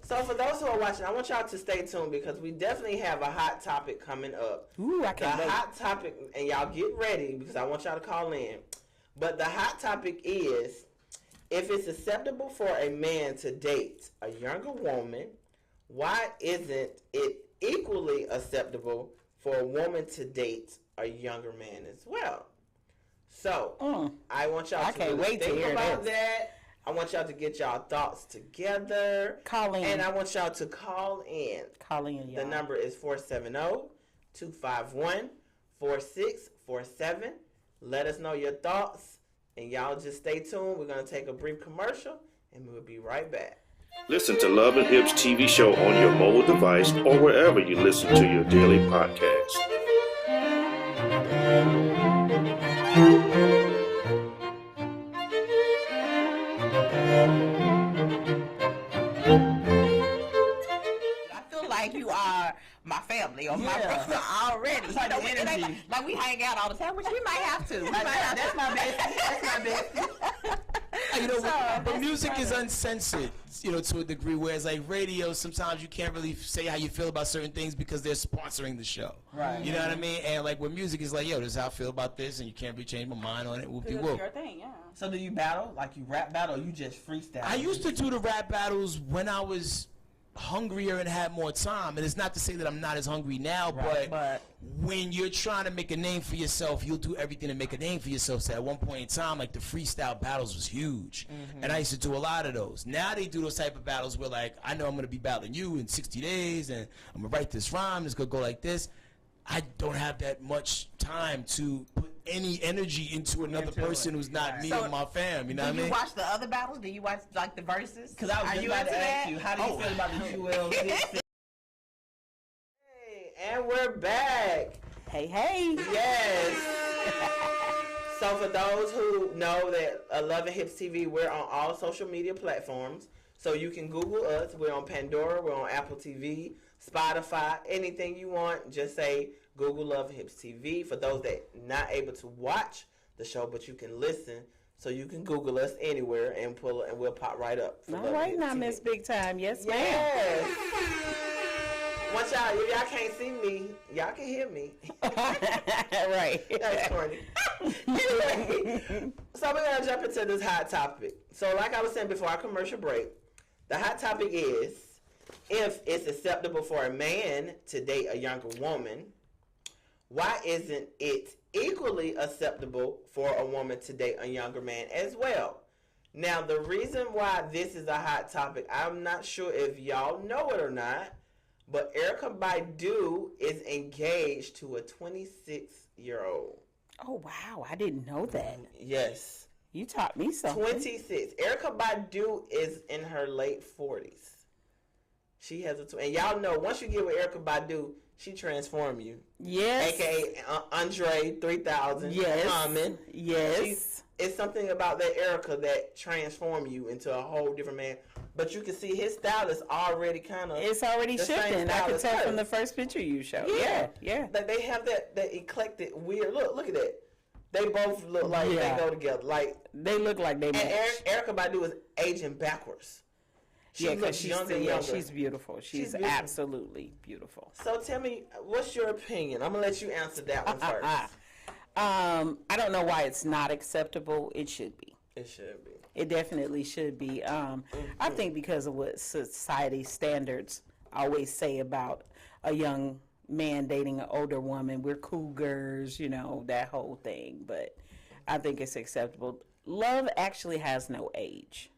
Speaker 1: So for those who are watching, I want y'all to stay tuned because we definitely have a hot topic coming up.
Speaker 2: Ooh, I can't wait.
Speaker 1: The hot topic, and y'all get ready because I want y'all to call in. But the hot topic is, if it's acceptable for a man to date a younger woman, why isn't it equally acceptable for a woman to date a younger man as well? So, I want y'all to think about that. I want y'all to get y'all thoughts together.
Speaker 2: Call in.
Speaker 1: And I want y'all to call in.
Speaker 2: Call in, y'all.
Speaker 1: The number is 470-251-4647. Let us know your thoughts. And y'all just stay tuned. We're going to take a brief commercial. And we'll be right back.
Speaker 5: Listen to Love and Hips TV show on your mobile device or wherever you listen to your daily podcast.
Speaker 6: I feel like you are my family or my brother already.
Speaker 1: It's like the
Speaker 6: It ain't
Speaker 1: energy.
Speaker 6: like we hang out all the time, which we might have to.
Speaker 1: That's my bestie. That's my bestie.
Speaker 7: You know, but music is uncensored, you know, to a degree, whereas like radio, sometimes you can't really say how you feel about certain things because they're sponsoring the show.
Speaker 1: Right.
Speaker 7: You know what I mean? And like with music, it's like, yo, this is how I feel about this, and you can't really change my mind on it. Whoop-de-whoop.
Speaker 2: Your thing, yeah.
Speaker 1: So do you battle? Like you rap battle or you just freestyle?
Speaker 7: I used to do the rap battles when I was hungrier and had more time, and it's not to say that I'm not as hungry now, but when you're trying to make a name for yourself, you'll do everything to make a name for yourself. So at one point in time, like the freestyle battles was huge, and I used to do a lot of those. Now they do those type of battles where like, I know I'm going to be battling you in 60 days, and I'm going to write this rhyme, it's going to go like this. I don't have that much time to put any energy into another person who's not me or my fam, you know what I
Speaker 6: Do
Speaker 7: mean?
Speaker 6: you watch the other battles? Do you watch like the verses?
Speaker 1: Because I was
Speaker 6: Are
Speaker 1: just
Speaker 6: you
Speaker 1: about
Speaker 6: into
Speaker 1: to ask
Speaker 6: that?
Speaker 1: you, how do you feel about the Jewel 6? Hey, and we're back.
Speaker 2: Hey, hey.
Speaker 1: Yes. So for those who know that Love and Hips TV, we're on all social media platforms. So you can Google us. We're on Pandora. We're on Apple TV, Spotify, anything you want. Just say Google Love and Hips TV. For those that not able to watch the show, but you can listen. So you can Google us anywhere and pull it, and we'll pop right up. for Love
Speaker 2: All
Speaker 1: and
Speaker 2: right
Speaker 1: Hips
Speaker 2: now,
Speaker 1: TV.
Speaker 2: Miss Big Time. Yes, ma'am.
Speaker 1: Yes. Once if y'all can't see me, y'all can hear me.
Speaker 2: Right.
Speaker 1: That's corny. Anyway, so we're gonna jump into this hot topic. So, like I was saying before our commercial break, the hot topic is if it's acceptable for a man to date a younger woman, why isn't it equally acceptable for a woman to date a younger man as well? Now, the reason why this is a hot topic, I'm not sure if y'all know it or not, but Erykah Badu is engaged to a 26-year-old.
Speaker 2: Oh, wow. I didn't know that.
Speaker 1: Yes.
Speaker 2: You taught me something.
Speaker 1: 26. Erykah Badu is in her late 40s. She has and y'all know, once you get with Erykah Badu, she transform you.
Speaker 2: Yes.
Speaker 1: AKA Andre 3000.
Speaker 2: Yes.
Speaker 1: Common.
Speaker 2: Yes.
Speaker 1: It's something about that Erykah that transform you into a whole different man. But you can see his style is already kind of...
Speaker 2: It's already
Speaker 1: the same
Speaker 2: shifting. I
Speaker 1: style
Speaker 2: could
Speaker 1: as
Speaker 2: tell
Speaker 1: her.
Speaker 2: from the first picture you showed.
Speaker 1: Yeah.
Speaker 2: Yeah.
Speaker 1: Like they have that eclectic, weird look. Look at that. They both look like
Speaker 2: Yeah.
Speaker 1: they go together. Like,
Speaker 2: They look like they
Speaker 1: and
Speaker 2: match.
Speaker 1: Erykah Badu is aging backwards. She
Speaker 2: Yeah,
Speaker 1: looks
Speaker 2: because
Speaker 1: younger and younger.
Speaker 2: she's beautiful. She's
Speaker 1: beautiful.
Speaker 2: absolutely beautiful.
Speaker 1: So tell me, what's your opinion? I'm gonna let you answer that one first.
Speaker 2: I don't know why it's not acceptable. It should be.
Speaker 1: It should be.
Speaker 2: It definitely should be. I think because of what society standards always say about a young man dating an older woman, we're cougars, you know, that whole thing. But I think it's acceptable. Love actually has no age.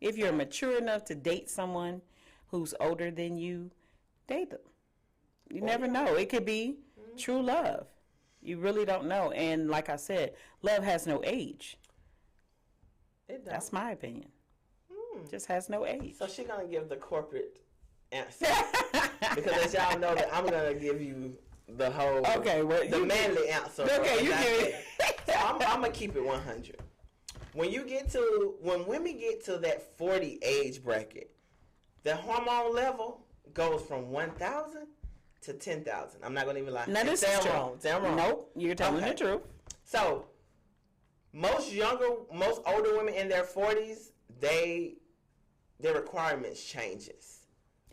Speaker 2: If you're mature enough to date someone who's older than you, date them. You never know. It could be true love. You really don't know. And like I said, love has no age.
Speaker 1: It does.
Speaker 2: That's my opinion. Just has no age.
Speaker 1: So she's gonna give the corporate answer because as y'all know that I'm gonna give you the whole the manly answer.
Speaker 2: Okay, you give it.
Speaker 1: So I'm gonna keep it 100. When women get to that 40 age bracket, the hormone level goes from 1,000 to 10,000. I'm not gonna even lie.
Speaker 2: Now this
Speaker 1: Say
Speaker 2: is
Speaker 1: I'm
Speaker 2: true.
Speaker 1: wrong. Say I'm wrong.
Speaker 2: Nope, you're telling
Speaker 1: Okay.
Speaker 2: the truth.
Speaker 1: So most older women in their 40s, their requirements changes.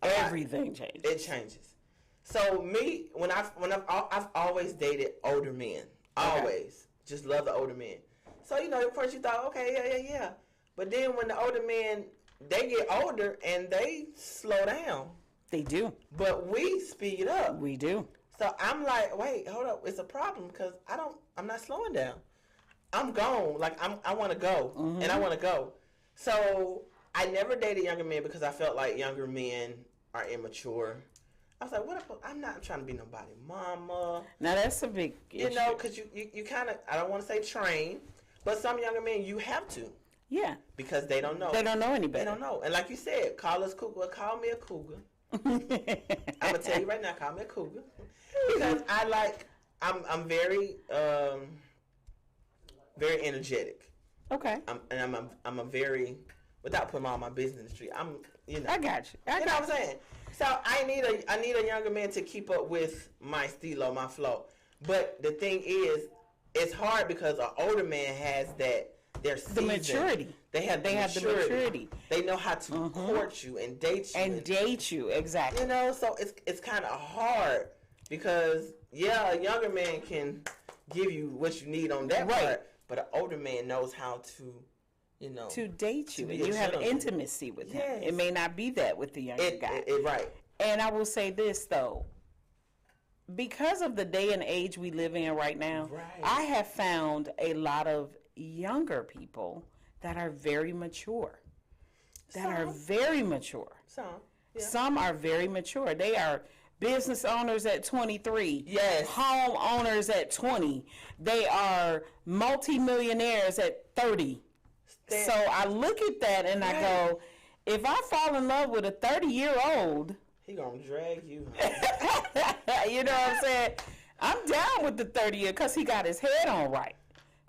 Speaker 2: Everything changes.
Speaker 1: It changes. So me, I've always dated older men. Always. Just love the older men. So, at first you thought, okay, yeah. But then when the older men, they get older and they slow down.
Speaker 2: They do.
Speaker 1: But we speed up.
Speaker 2: We do.
Speaker 1: So I'm like, wait, hold up. It's a problem because I'm not slowing down. I'm gone. Like I want to go and I want to go. So I never dated younger men because I felt like younger men are immature. I was like, what if I'm not trying to be nobody mama.
Speaker 2: Now that's a big issue.
Speaker 1: Because you kind of, I don't want to say train, but some younger men, you have to.
Speaker 2: Yeah.
Speaker 1: Because they don't know.
Speaker 2: They don't know any
Speaker 1: They
Speaker 2: better.
Speaker 1: don't know. And like you said, call us cougar. Well, call me a cougar. I'm gonna tell you right now, call me a cougar. Because I'm very very energetic.
Speaker 2: Okay.
Speaker 1: I'm a very, without putting all my business in the street,
Speaker 2: I got you.
Speaker 1: You know what I'm saying? So I need a younger man to keep up with my stilo, my flow. But the thing is, it's hard because an older man has their
Speaker 2: The maturity.
Speaker 1: They have the maturity. They know how to court you and date you.
Speaker 2: And date you, exactly.
Speaker 1: You know, so it's kind of hard because, yeah, a younger man can give you what you need on that part, but an older man knows how to, you know,
Speaker 2: to date you,
Speaker 1: be
Speaker 2: and
Speaker 1: a
Speaker 2: you have
Speaker 1: gentleman.
Speaker 2: intimacy with him.
Speaker 1: Yes.
Speaker 2: It may not be that with the younger guy.
Speaker 1: Right.
Speaker 2: And I will say this, though. Because of the day and age we live in right now, I have found a lot of younger people that are very mature. Some are very mature. They are business owners at 23.
Speaker 1: Yes.
Speaker 2: Home owners at 20. They are multimillionaires at 30. So I look at that and I go, if I fall in love with a 30-year-old,
Speaker 1: he gonna drag you.
Speaker 2: you know what I'm saying? I'm down with the 30-year because he got his head on right.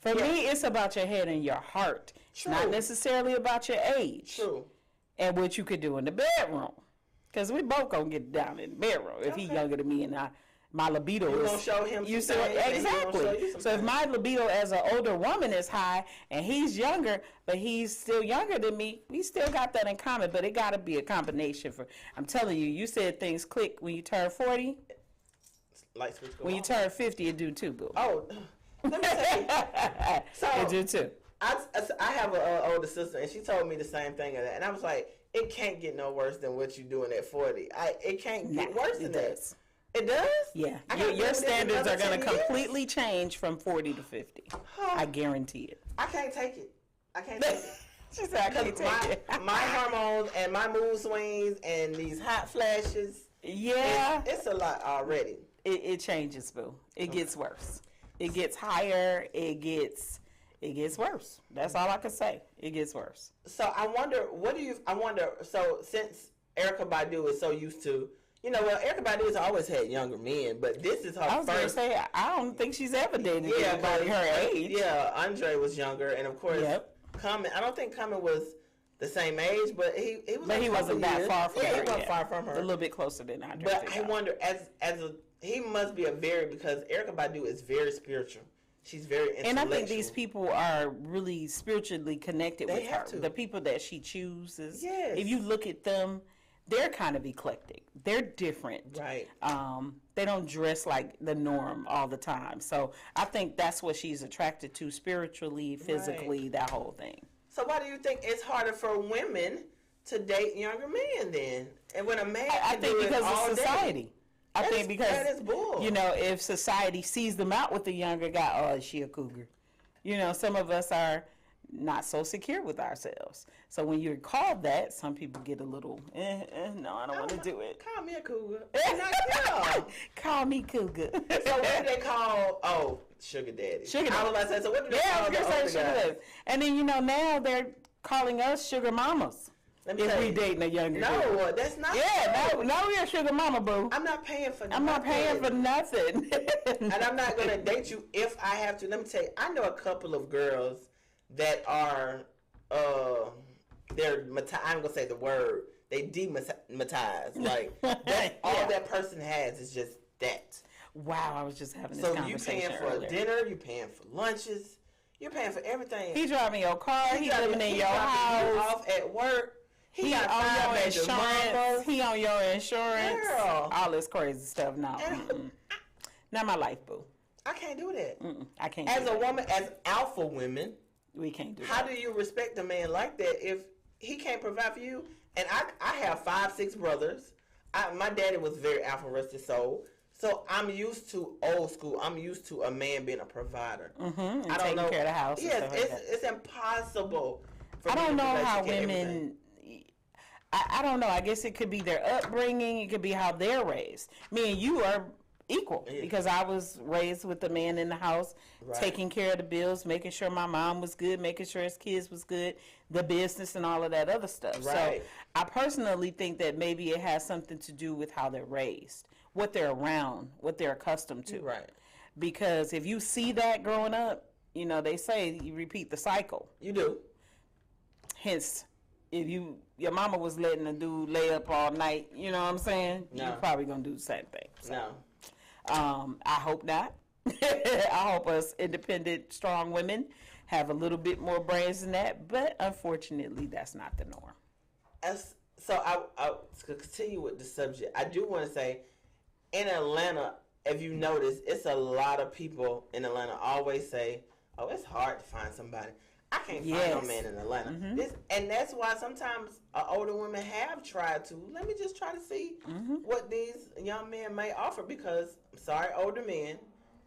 Speaker 2: For me, it's about your head and your heart.
Speaker 1: True.
Speaker 2: Not necessarily about your age.
Speaker 1: True.
Speaker 2: And what you could do in the bedroom. Because we both going to get down in the bedroom. If he's younger than me and my libido
Speaker 1: You're
Speaker 2: is...
Speaker 1: going to show him
Speaker 2: you
Speaker 1: some
Speaker 2: see,
Speaker 1: things, and he gonna
Speaker 2: exactly.
Speaker 1: show you some
Speaker 2: So if
Speaker 1: things.
Speaker 2: my libido as an older woman is high and he's younger, but he's still younger than me, we still got that in common. But it got to be a combination for... I'm telling you, you said things click when you turn 40.
Speaker 1: Light switch go
Speaker 2: When you
Speaker 1: on.
Speaker 2: turn 50, it do too, boo.
Speaker 1: Oh, let me tell you. So,
Speaker 2: It do too.
Speaker 1: I have an older sister, and she told me the same thing, and I was like, it can't get no worse than what you're doing at 40. It can't get worse than that.
Speaker 2: does.
Speaker 1: It does?
Speaker 2: Yeah.
Speaker 1: I gotta
Speaker 2: Your
Speaker 1: live with this
Speaker 2: standards
Speaker 1: another
Speaker 2: are going
Speaker 1: 10
Speaker 2: to
Speaker 1: years?
Speaker 2: completely change from 40 to 50. I guarantee it.
Speaker 1: I can't take it. I can't take it.
Speaker 2: She said, I can't
Speaker 1: Because
Speaker 2: take it.
Speaker 1: my hormones and my mood swings and these hot flashes,
Speaker 2: Yeah.
Speaker 1: it's a lot already.
Speaker 2: It changes, boo. It gets worse. It gets higher. It gets worse. That's all I can say. It gets worse.
Speaker 1: So I wonder, so since Erykah Badu is so used to, Erykah Badu has always had younger men, but this is her
Speaker 2: I was going to
Speaker 1: first.
Speaker 2: say, I don't think she's ever dated anybody her age.
Speaker 1: Yeah, Andre was younger, and of course, Common. I don't think Common was the same age, but he was.
Speaker 2: But
Speaker 1: like
Speaker 2: he
Speaker 1: a couple
Speaker 2: wasn't that
Speaker 1: years.
Speaker 2: far from her.
Speaker 1: He wasn't
Speaker 2: yet.
Speaker 1: far from her.
Speaker 2: A little bit closer than Andre.
Speaker 1: But I wonder, he must be because Erykah Badu is very spiritual. She's very intellectual.
Speaker 2: And I think these people are really spiritually connected with her.
Speaker 1: have to.
Speaker 2: The people that she chooses.
Speaker 1: Yes.
Speaker 2: If you look at them, they're kind of eclectic. They're different.
Speaker 1: Right.
Speaker 2: They don't dress like the norm all the time. So I think that's what she's attracted to spiritually, physically, that whole thing.
Speaker 1: So why do you think it's harder for women to date younger men then? And when a man
Speaker 2: I
Speaker 1: can
Speaker 2: think
Speaker 1: do
Speaker 2: because
Speaker 1: it all
Speaker 2: of
Speaker 1: day?
Speaker 2: society. I
Speaker 1: That
Speaker 2: think
Speaker 1: is-
Speaker 2: because,
Speaker 1: that is bull.
Speaker 2: if society sees them out with the younger guy, oh, is she a cougar? Some of us are not so secure with ourselves. So when you're called that, some people get a little, no, I don't want to do it.
Speaker 1: Call me a cougar. Yeah.
Speaker 2: Call me cougar.
Speaker 1: So what do they call, sugar daddy?
Speaker 2: Sugar
Speaker 1: I was
Speaker 2: daddy.
Speaker 1: about to say, so what do they
Speaker 2: Yeah, I
Speaker 1: call
Speaker 2: was
Speaker 1: the
Speaker 2: gonna say
Speaker 1: older
Speaker 2: sugar
Speaker 1: guys?
Speaker 2: daddy. And then, now they're calling us sugar mamas.
Speaker 1: Let me
Speaker 2: If
Speaker 1: tell
Speaker 2: we
Speaker 1: you.
Speaker 2: dating a younger girl.
Speaker 1: No, that's not
Speaker 2: Yeah,
Speaker 1: true.
Speaker 2: no, we're a sugar mama, boo.
Speaker 1: I'm not paying for
Speaker 2: I'm not paying for
Speaker 1: nothing.
Speaker 2: nothing.
Speaker 1: And I'm not going to date you if I have to. Let me tell you, I know a couple of girls that are, I'm going to say the word, they demonetize. Like, all that person has is just that.
Speaker 2: Wow, I was just having this
Speaker 1: So you
Speaker 2: conversation
Speaker 1: paying for
Speaker 2: earlier.
Speaker 1: dinner, you paying for lunches, you're paying for everything.
Speaker 2: He driving your car, he living in your
Speaker 1: dropping you
Speaker 2: house.
Speaker 1: off at work.
Speaker 2: He
Speaker 1: got
Speaker 2: on
Speaker 1: 5
Speaker 2: your
Speaker 1: major
Speaker 2: insurance.
Speaker 1: mamas.
Speaker 2: He on your insurance.
Speaker 1: Girl.
Speaker 2: All this crazy stuff. No, not my life, boo.
Speaker 1: I can't do that.
Speaker 2: I can't.
Speaker 1: As
Speaker 2: do
Speaker 1: a
Speaker 2: that.
Speaker 1: woman, as alpha women,
Speaker 2: We can't do
Speaker 1: how
Speaker 2: that.
Speaker 1: do you respect a man like that if he can't provide for you? And I have 5, 6 brothers. My daddy was very alpha rusted soul. So I'm used to old school. I'm used to a man being a provider.
Speaker 2: And
Speaker 1: I don't
Speaker 2: taking
Speaker 1: know.
Speaker 2: care of the house. and
Speaker 1: Yes,
Speaker 2: stuff like that.
Speaker 1: it's impossible. For
Speaker 2: I
Speaker 1: me
Speaker 2: don't
Speaker 1: to
Speaker 2: know
Speaker 1: provide
Speaker 2: how
Speaker 1: you everything.
Speaker 2: women. I don't know. I guess it could be their upbringing. It could be how they're raised. Me and you are equal
Speaker 1: Yeah.
Speaker 2: because I was raised with the man in the house,
Speaker 1: Right.
Speaker 2: taking care of the bills, making sure my mom was good, making sure his kids was good, the business and all of that other stuff.
Speaker 1: Right.
Speaker 2: So I personally think that maybe it has something to do with how they're raised, what they're around, what they're accustomed to.
Speaker 1: Right.
Speaker 2: Because if you see that growing up, you know, they say you repeat the cycle.
Speaker 1: You do.
Speaker 2: Hence, if your mama was letting a dude lay up all night, you know what I'm saying?
Speaker 1: No.
Speaker 2: You're probably gonna do the same thing. So,
Speaker 1: No.
Speaker 2: I hope not. I hope us independent, strong women have a little bit more brains than that. But unfortunately, that's not the norm.
Speaker 1: So I to continue with the subject, I do want to say, in Atlanta, if you notice, it's a lot of people in Atlanta always say, "Oh, it's hard to find somebody." I can't find no
Speaker 2: Yes.
Speaker 1: man in Atlanta. And that's why sometimes older women have tried to. Let me just try to see what these young men may offer because, I'm sorry, older men,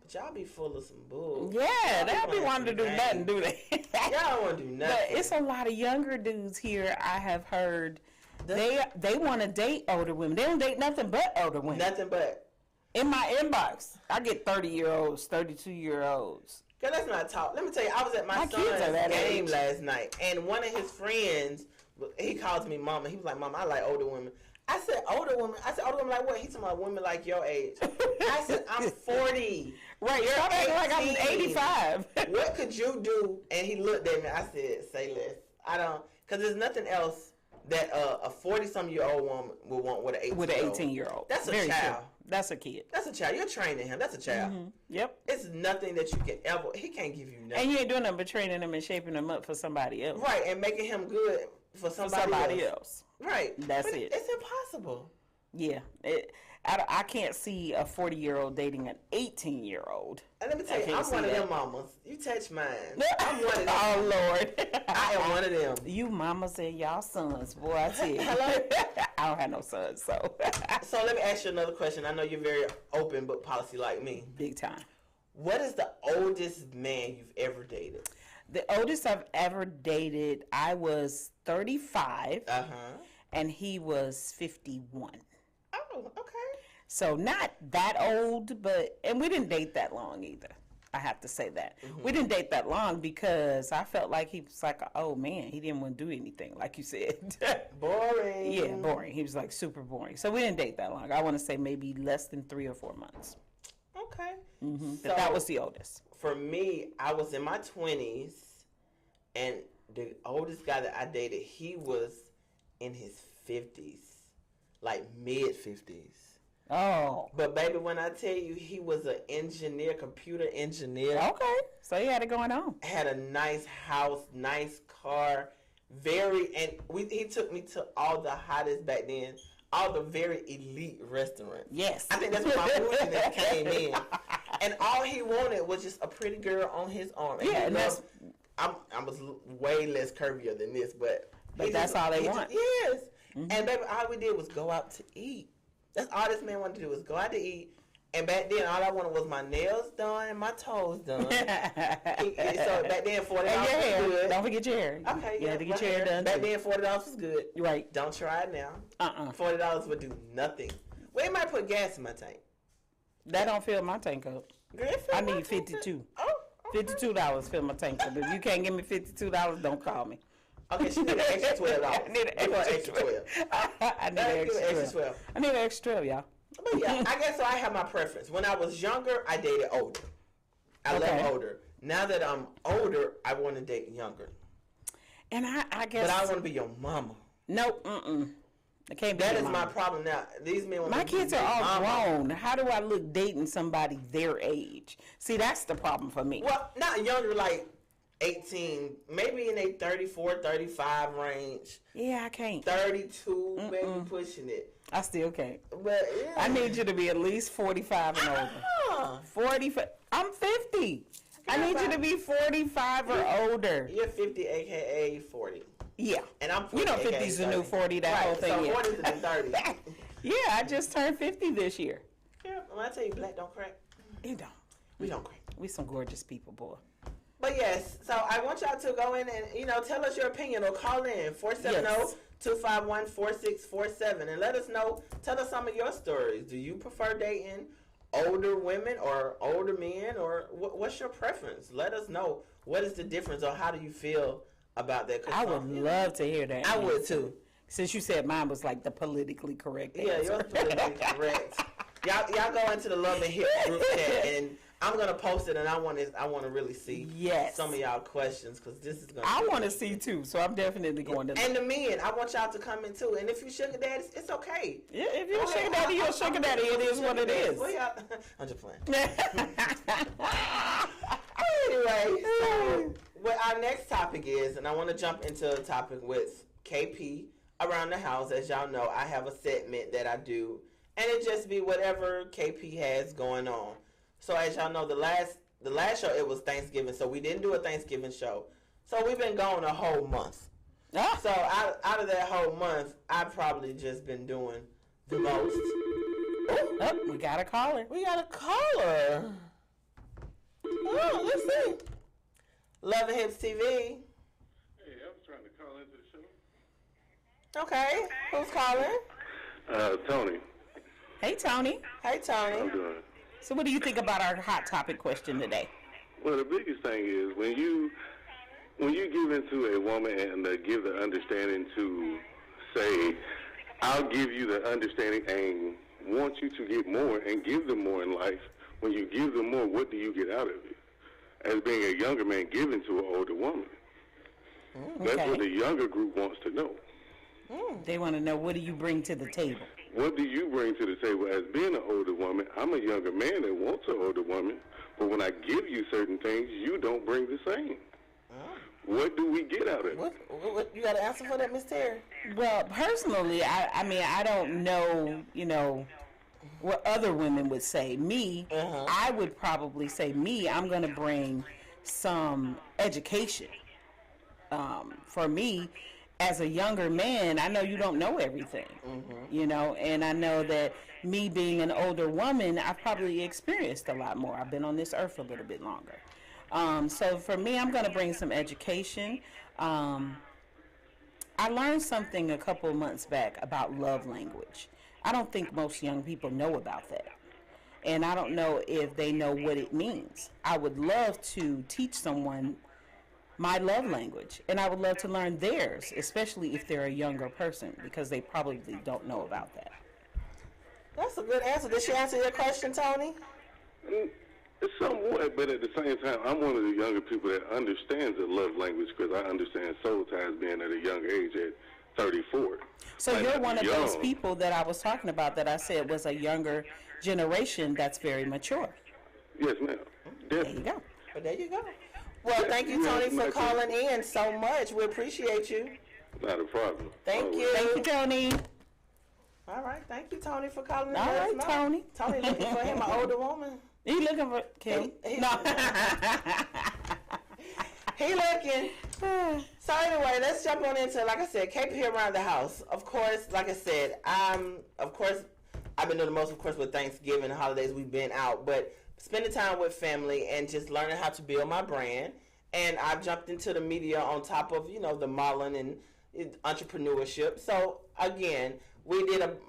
Speaker 1: but y'all be full of some bull.
Speaker 2: Yeah, they don't be
Speaker 1: playing
Speaker 2: wanting to
Speaker 1: some
Speaker 2: do
Speaker 1: games.
Speaker 2: nothing, do they?
Speaker 1: Y'all don't want to do nothing.
Speaker 2: But it's a lot of younger dudes here. I have heard they want to date older women. They don't date nothing but older women.
Speaker 1: Nothing but.
Speaker 2: In my inbox, I get 30-year-olds, 32-year-olds.
Speaker 1: Girl, let's not talk. Let me tell you, I was at my
Speaker 2: My kids are
Speaker 1: son's
Speaker 2: that
Speaker 1: game
Speaker 2: age.
Speaker 1: last night, and one of his friends, he calls me mama. He was like, "Mama, I like older women." I said, "Older women?" I said, "Older women like what?" He talking about women like your age. I said, "I'm 40.
Speaker 2: Right, you're
Speaker 1: You're
Speaker 2: like I'm
Speaker 1: 18.
Speaker 2: 85.
Speaker 1: What could you do?" And he looked at me. I said, "Say less." I don't, because there's nothing else that a 40-some-year-old woman will want with an 18-year-old.
Speaker 2: With an 18-year-old.
Speaker 1: That's a
Speaker 2: Very
Speaker 1: child.
Speaker 2: true. That's a kid.
Speaker 1: That's a child. You're training him. That's a child.
Speaker 2: Yep.
Speaker 1: It's nothing that you can ever. He can't give you nothing.
Speaker 2: And you ain't doing nothing but training them and shaping them up for somebody else.
Speaker 1: Right, and making him good for
Speaker 2: For
Speaker 1: somebody,
Speaker 2: somebody
Speaker 1: else.
Speaker 2: else.
Speaker 1: Right.
Speaker 2: That's
Speaker 1: But
Speaker 2: it.
Speaker 1: It's impossible.
Speaker 2: Yeah. I can't see a 40-year-old dating an 18-year-old.
Speaker 1: And let me tell
Speaker 2: I
Speaker 1: you,
Speaker 2: can't
Speaker 1: I'm
Speaker 2: see
Speaker 1: one of
Speaker 2: that.
Speaker 1: them mamas. You touch mine. I'm one of them.
Speaker 2: Oh, Lord.
Speaker 1: I am one of them.
Speaker 2: You mamas and y'all sons, boy, I tell you.
Speaker 1: Hello?
Speaker 2: I don't have no sons, so.
Speaker 1: So let me ask you another question. I know you're very open book policy like me.
Speaker 2: Big time.
Speaker 1: What is the oldest man you've ever dated?
Speaker 2: The oldest I've ever dated, I was 35,
Speaker 1: Uh-huh.
Speaker 2: and he was 51.
Speaker 1: Oh, okay.
Speaker 2: So not that old, and we didn't date that long either. I have to say that. We didn't date that long because I felt like he was like an old man. He didn't want to do anything, like you said.
Speaker 1: Boring.
Speaker 2: Yeah, boring. He was like super boring. So we didn't date that long. I want to say maybe less than 3 or 4 months.
Speaker 1: Okay.
Speaker 2: But that was the oldest.
Speaker 1: For me, I was in my 20s, and the oldest guy that I dated, he was in his 50s, like mid-50s.
Speaker 2: Oh.
Speaker 1: But baby, when I tell you he was an engineer, computer engineer,
Speaker 2: Okay. So he had it going on.
Speaker 1: had a nice house, nice car, he took me to all the hottest back then, all the very elite restaurants.
Speaker 2: Yes.
Speaker 1: I think that's where my bouginess came in. And all he wanted was just a pretty girl on his arm. And
Speaker 2: Yeah,
Speaker 1: he
Speaker 2: and
Speaker 1: loved- I was way less curvier than this, but he
Speaker 2: that's all they
Speaker 1: he
Speaker 2: want.
Speaker 1: Yes. And baby, all we did was go out to eat. That's all this man wanted to do was go out to eat. And back then, all I wanted was my nails done and my toes done. So back then, $40
Speaker 2: And your
Speaker 1: was
Speaker 2: hair.
Speaker 1: good.
Speaker 2: Don't forget your hair.
Speaker 1: Okay,
Speaker 2: You
Speaker 1: yeah,
Speaker 2: had to get
Speaker 1: my
Speaker 2: your hair done.
Speaker 1: Back
Speaker 2: too.
Speaker 1: then, $40 was good.
Speaker 2: Right.
Speaker 1: Don't try it now.
Speaker 2: Uh-uh.
Speaker 1: $40 would do nothing. Well, it might put gas in my tank.
Speaker 2: That don't fill my tank up.
Speaker 1: Girl, it fill
Speaker 2: I
Speaker 1: my
Speaker 2: need
Speaker 1: tank up.
Speaker 2: 52.
Speaker 1: Oh, okay.
Speaker 2: $52 fill my tank up. If you can't give me $52, don't call me.
Speaker 1: Okay, she need an extra $12.
Speaker 2: I need an
Speaker 1: Give her
Speaker 2: extra
Speaker 1: 12.
Speaker 2: I need
Speaker 1: Give
Speaker 2: an
Speaker 1: her
Speaker 2: extra
Speaker 1: extra
Speaker 2: 12.
Speaker 1: 12.
Speaker 2: I need an extra 12, y'all.
Speaker 1: But yeah, I guess so. I have my preference. When I was younger, I dated older. I
Speaker 2: Okay.
Speaker 1: love older. Now that I'm older, I want to date younger.
Speaker 2: And I guess.
Speaker 1: But I want to be your mama.
Speaker 2: Nope, I can't be
Speaker 1: That
Speaker 2: your
Speaker 1: is my
Speaker 2: mama.
Speaker 1: problem now. These men want
Speaker 2: My
Speaker 1: to be
Speaker 2: kids are
Speaker 1: their
Speaker 2: all
Speaker 1: mama.
Speaker 2: grown. How do I look dating somebody their age? See, that's the problem for me.
Speaker 1: Well, not younger, like 18, maybe in a 34, 35 range.
Speaker 2: Yeah, I can't.
Speaker 1: 32, maybe pushing it.
Speaker 2: I still can't.
Speaker 1: But yeah.
Speaker 2: I need you to be at least 45 and older.
Speaker 1: Ah,
Speaker 2: 45. I'm 50. I need you to be 45 or older.
Speaker 1: you're 50, aka 40.
Speaker 2: Yeah.
Speaker 1: And I'm 40,
Speaker 2: You know,
Speaker 1: aka
Speaker 2: 50's the new 40, that
Speaker 1: right,
Speaker 2: whole thing.
Speaker 1: So
Speaker 2: yeah.
Speaker 1: 40 is the 30.
Speaker 2: Yeah, I just turned 50 this year.
Speaker 1: Yeah, when I tell you black don't crack,
Speaker 2: You don't.
Speaker 1: we don't crack.
Speaker 2: We some gorgeous people, boy.
Speaker 1: But yes, so I want y'all to go in and, tell us your opinion or call in 470-251-4647 and let us know, tell us some of your stories. Do you prefer dating older women or older men, or what's your preference? Let us know. What is the difference, or how do you feel about that?
Speaker 2: I would love to hear that.
Speaker 1: I would too.
Speaker 2: Since you said mine was like the politically correct answer.
Speaker 1: Yeah, yours politically correct. Y'all go into the Love and Hip group chat, and I'm gonna post it, and I want to really see some of y'all questions, because this is gonna.
Speaker 2: I want to see too, so I'm definitely going to.
Speaker 1: And the men, I want y'all to come in too. And if you sugar daddy, it's okay.
Speaker 2: Yeah, if you're a sugar daddy, you're a sugar daddy. It is what it is.
Speaker 1: Well, I'm just playing. Anyway, so what our next topic is, and I want to jump into a topic with KP around the house. As y'all know, I have a segment that I do, and it just be whatever KP has going on. So as y'all know, the last show, it was Thanksgiving, so we didn't do a Thanksgiving show. So we've been gone a whole month.
Speaker 2: Ah.
Speaker 1: So out of that whole month, I've probably just been doing the most.
Speaker 2: Oh, we got a caller.
Speaker 1: We got a caller. Oh, let's see. Love and Hips TV.
Speaker 5: Hey, I was trying to call into the show.
Speaker 1: Okay, who's calling?
Speaker 5: Tony.
Speaker 2: Hey, Tony.
Speaker 1: Hey, Tony.
Speaker 5: I'm doing.
Speaker 2: So what do you think about our hot topic question today?
Speaker 5: Well, the biggest thing is when you give into a woman and give the understanding to say, I'll give you the understanding and want you to get more and give them more in life. When you give them more, what do you get out of it? As being a younger man giving to an older woman. That's what the younger group wants to know.
Speaker 2: They want to know, what do you bring to the table?
Speaker 5: What do you bring to the table? As being an older woman, I'm a younger man that wants an older woman, but when I give you certain things, you don't bring the same. What do we get out of it?
Speaker 1: What you got to answer for that, Miss Terry?
Speaker 2: Well, personally, I mean, I don't know, what other women would say. Me, I would probably say, I'm going to bring some education. For me, as a younger man, I know you don't know everything, and I know that me being an older woman, I've probably experienced a lot more. I've been on this earth a little bit longer. So for me, I'm going to bring some education. I learned something a couple of months back about love language. I don't think most young people know about that. And I don't know if they know what it means. I would love to teach someone my love language, and I would love to learn theirs, especially if they're a younger person, because they probably don't know about that.
Speaker 1: That's a good answer. Did she answer your question, Tony?
Speaker 5: Somewhat, but at the same time, I'm one of the younger people that understands the love language, because I understand soul ties being at a young age at 34.
Speaker 2: So you're one of those people that I was talking about that I said was a younger generation that's very mature.
Speaker 5: Yes, ma'am.
Speaker 2: There you go.
Speaker 1: Well, there you go. Well, thank you, Tony, for calling in so much. We appreciate you.
Speaker 5: Not a problem.
Speaker 1: Thank you.
Speaker 2: Thank you, Tony.
Speaker 1: All right. Thank you, Tony, for calling in.
Speaker 2: All right, Tony.
Speaker 1: Tony looking for him, an older woman.
Speaker 2: He looking for Kim? No.
Speaker 1: He looking. So anyway, let's jump on into, like I said, KP around the house. Of course, like I said, I've been doing the most, of course, with Thanksgiving and holidays. We've been out, but spending time with family and just learning how to build my brand. And I've jumped into the media on top of, the modeling and entrepreneurship. So again,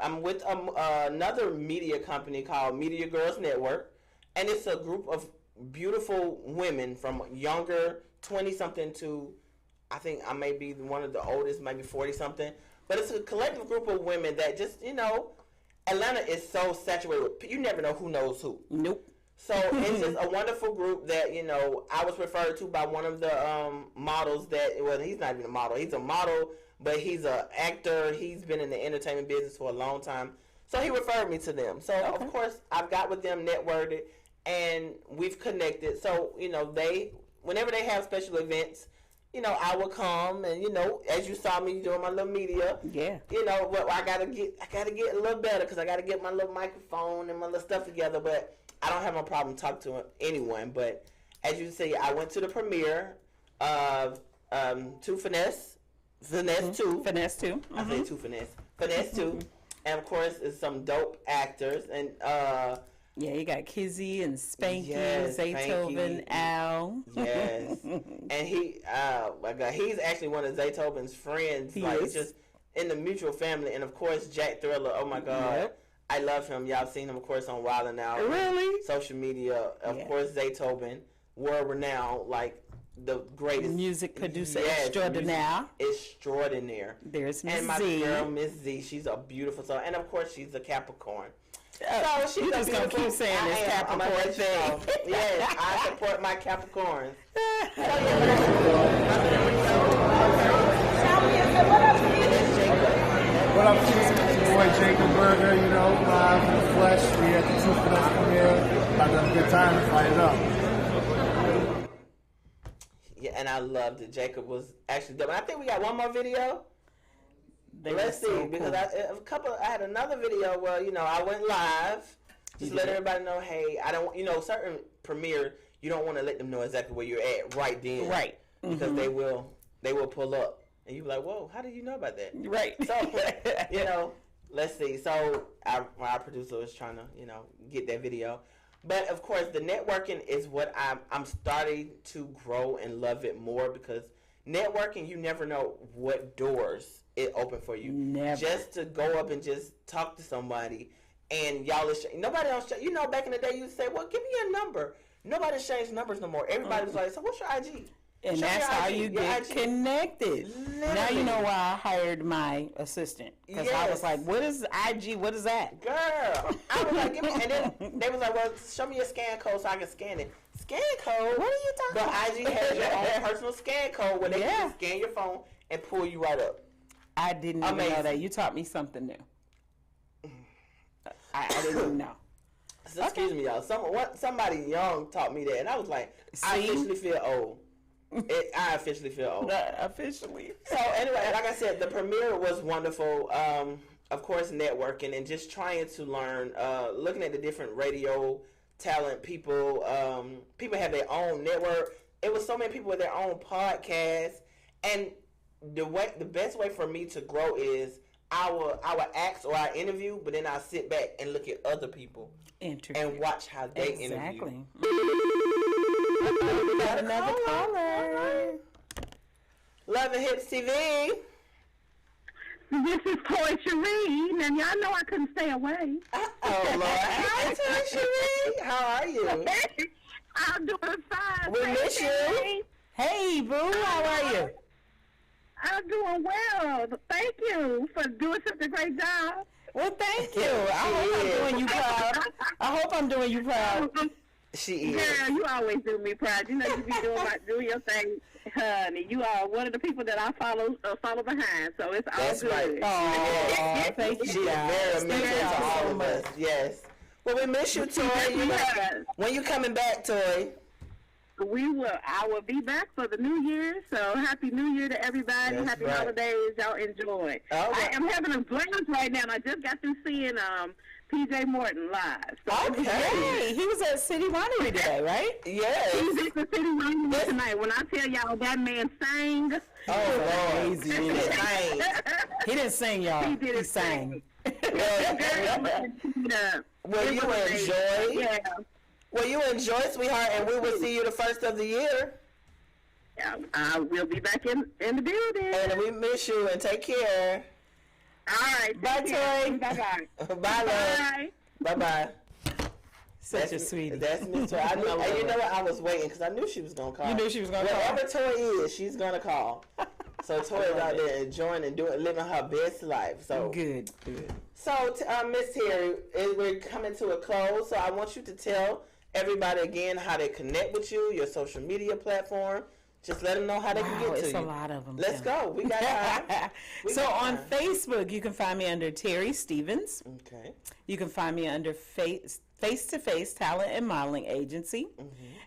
Speaker 1: I'm with another media company called Media Girls Network, and it's a group of beautiful women from younger 20-something to, I think I may be one of the oldest, maybe 40-something. But it's a collective group of women that just, Atlanta is so saturated with, you never know who knows who.
Speaker 2: Nope.
Speaker 1: So it's just a wonderful group that, I was referred to by one of the models he's not even a model. He's a model, but he's an actor. He's been in the entertainment business for a long time. So he referred me to them. So, Of course, I've got with them, networked, and we've connected. So, whenever they have special events, I will come and, as you saw me doing my little media.
Speaker 2: Yeah.
Speaker 1: I gotta get a little better because I gotta get my little microphone and my little stuff together. But I don't have no problem talking to anyone. But as you see, I went to the premiere of Finesse 2.
Speaker 2: Finesse 2.
Speaker 1: I say Finesse 2. And of course, it's some dope actors and.
Speaker 2: Yeah, you got Kizzy and Spanky,
Speaker 1: yes,
Speaker 2: Zaytoven, Al.
Speaker 1: Yes, and he's actually one of Zaytoven's friends.
Speaker 2: He
Speaker 1: is.
Speaker 2: It's
Speaker 1: just in the mutual family, and of course Jack Thriller. Oh my God, I love him. Y'all seen him, of course, on Wild 'N Out.
Speaker 2: Really?
Speaker 1: Social media. Of course, Zaytoven, world renowned, like the greatest
Speaker 2: music producer extraordinaire.
Speaker 1: Extraordinaire.
Speaker 2: There's Miss
Speaker 1: And my
Speaker 2: Z.
Speaker 1: girl, Miss Z. She's a beautiful soul. And of course, she's a Capricorn. So she's
Speaker 2: You just gonna keep saying this Capricorn thing.
Speaker 1: Yes, I support my Capricorns.
Speaker 8: What up, Chief? It's your boy Jacob Berger, you know, live in the flesh. We had the two for us come here. Had a good time to fight it up.
Speaker 1: Yeah, and I loved it. Jacob was actually dope. And I think we got one more video. Let's see, because I had another video where, you know, I went live. Just let everybody know, hey, I don't, you know, certain premiere, you don't want to let them know exactly where you're at right then.
Speaker 2: Right.
Speaker 1: Because they will pull up. And you be like, whoa, how did you know about that?
Speaker 2: Right.
Speaker 1: So, you know, let's see. So our producer was trying to, you know, get that video. But, of course, the networking is what I'm starting to grow and love it more, because networking, you never know what doors it open for you.
Speaker 2: Never.
Speaker 1: Just to go up and just talk to somebody, and y'all is nobody else. You know, back in the day, you say, "Well, give me your number." Nobody exchanged numbers no more. Everybody was like, "So what's your IG?"
Speaker 2: And
Speaker 1: Show
Speaker 2: that's
Speaker 1: your
Speaker 2: how
Speaker 1: IG,
Speaker 2: you
Speaker 1: your
Speaker 2: get
Speaker 1: IG.
Speaker 2: connected.
Speaker 1: Literally.
Speaker 2: Now you know why I hired my assistant. Because I was
Speaker 1: Yes.
Speaker 2: like, what is IG? What is that?
Speaker 1: Girl, I was like, give me, and then they was like, well, show me your scan code so I can scan it. Scan code?
Speaker 2: What are you talking
Speaker 1: But
Speaker 2: about?
Speaker 1: IG has your own personal scan code where they
Speaker 2: Yeah.
Speaker 1: can just scan your phone and pull you right up.
Speaker 2: I didn't even know
Speaker 1: Amazing.
Speaker 2: that. You taught me something new. I didn't even know.
Speaker 1: So, excuse me, y'all. Somebody young taught me that, and I was like, I
Speaker 2: See?
Speaker 1: officially feel old. I officially feel old.
Speaker 2: Officially.
Speaker 1: So anyway, like I said, the premiere was wonderful. Of course, networking and just trying to learn, looking at the different radio talent people. People have their own network. It was so many people with their own podcasts, and the best way for me to grow is our acts or our interview, but then I sit back and look at other people and watch how they interview.
Speaker 2: Exactly. We got another caller.
Speaker 1: Love and Hips TV.
Speaker 9: This is Toy Cherie, and y'all know I couldn't stay away.
Speaker 1: Oh, Lord. Hi, Toy Cherie. How are you?
Speaker 9: I'm doing fine.
Speaker 1: We miss you.
Speaker 2: Hey, boo, how are you?
Speaker 9: I'm doing well. Thank you for doing such a great job.
Speaker 2: Well, thank you. I hope I'm doing you proud.
Speaker 1: She is.
Speaker 9: Girl, you always do me proud. You know you be doing your thing, honey. You are one of the people that I follow behind, so it's all
Speaker 1: That's
Speaker 9: good.
Speaker 1: right.
Speaker 2: Oh, thank you,
Speaker 1: She is
Speaker 2: guys.
Speaker 1: very amazing to all of us. Yes. Well, we miss you, Toy. When you coming back, Toy?
Speaker 9: I will be back for the new year, so happy new year to everybody.
Speaker 1: That's
Speaker 9: happy
Speaker 1: right.
Speaker 9: holidays. Y'all enjoy.
Speaker 1: All right.
Speaker 9: I am having a blast right now, and I just got through seeing PJ Morton live. So it was
Speaker 2: Hey, he was at City Winery today, right?
Speaker 1: Yes.
Speaker 9: He's at the City Winery tonight. When I tell y'all that man sang,
Speaker 1: Oh, Lord.
Speaker 2: Crazy. He didn't sing, y'all.
Speaker 9: He did
Speaker 2: He
Speaker 9: it
Speaker 2: sang.
Speaker 1: Well, you enjoy.
Speaker 9: Yeah.
Speaker 1: Well, you enjoy, sweetheart, and we will see you the first of the year.
Speaker 9: I will be back in the building.
Speaker 1: And we miss you, and take care.
Speaker 9: All right.
Speaker 1: Bye, Toy.
Speaker 9: Bye-bye.
Speaker 1: Bye, love.
Speaker 9: Bye.
Speaker 1: Bye-bye.
Speaker 2: Such a sweetie.
Speaker 1: That's Miss Toy. And you know what? I was waiting because I knew she was going to call.
Speaker 2: You knew she was going to call?
Speaker 1: Wherever Toy is, she's going to call. So Toy is out there enjoying and living her best life. So
Speaker 2: Good.
Speaker 1: So, Miss Terry, we're coming to a close. So I want you to tell everybody again how they connect with you, your social media platform. Just let them know how they can get to you.
Speaker 2: It's a lot of them.
Speaker 1: Let's go. We got time.
Speaker 2: So on Facebook, you can find me under Terry Stevens.
Speaker 1: Okay.
Speaker 2: You can find me under Face to Face Talent and Modeling Agency.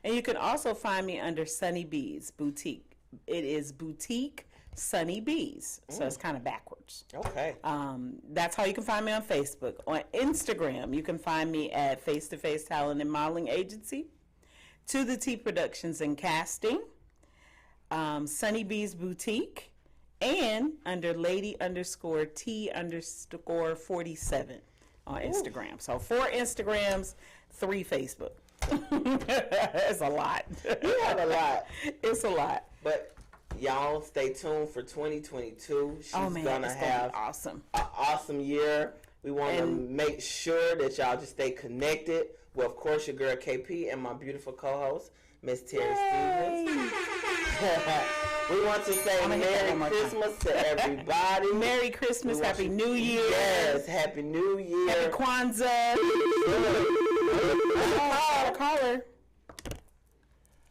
Speaker 2: And you can also find me under Sunny Bees Boutique. It is Boutique Sunny Bees. So it's kind of backwards.
Speaker 1: Okay.
Speaker 2: That's how you can find me on Facebook. On Instagram, you can find me at Face to Face Talent and Modeling Agency, To the T Productions and Casting, Sunny Bees Boutique, and under Lady_T_47 on Instagram. So 4 Instagrams, 3 Facebook. It's a lot.
Speaker 1: You have a lot.
Speaker 2: It's a lot.
Speaker 1: But y'all stay tuned for 2022. She's
Speaker 2: Oh man,
Speaker 1: gonna
Speaker 2: it's
Speaker 1: have
Speaker 2: gonna be awesome.
Speaker 1: an awesome year. We want to make sure that y'all just stay connected. Well, of course, your girl KP and my beautiful co-host, Miss Terry Stevens. We want to say Merry Christmas to everybody.
Speaker 2: Merry Christmas, Happy New Year.
Speaker 1: Yes, Happy New Year.
Speaker 2: Happy Kwanzaa. Caller.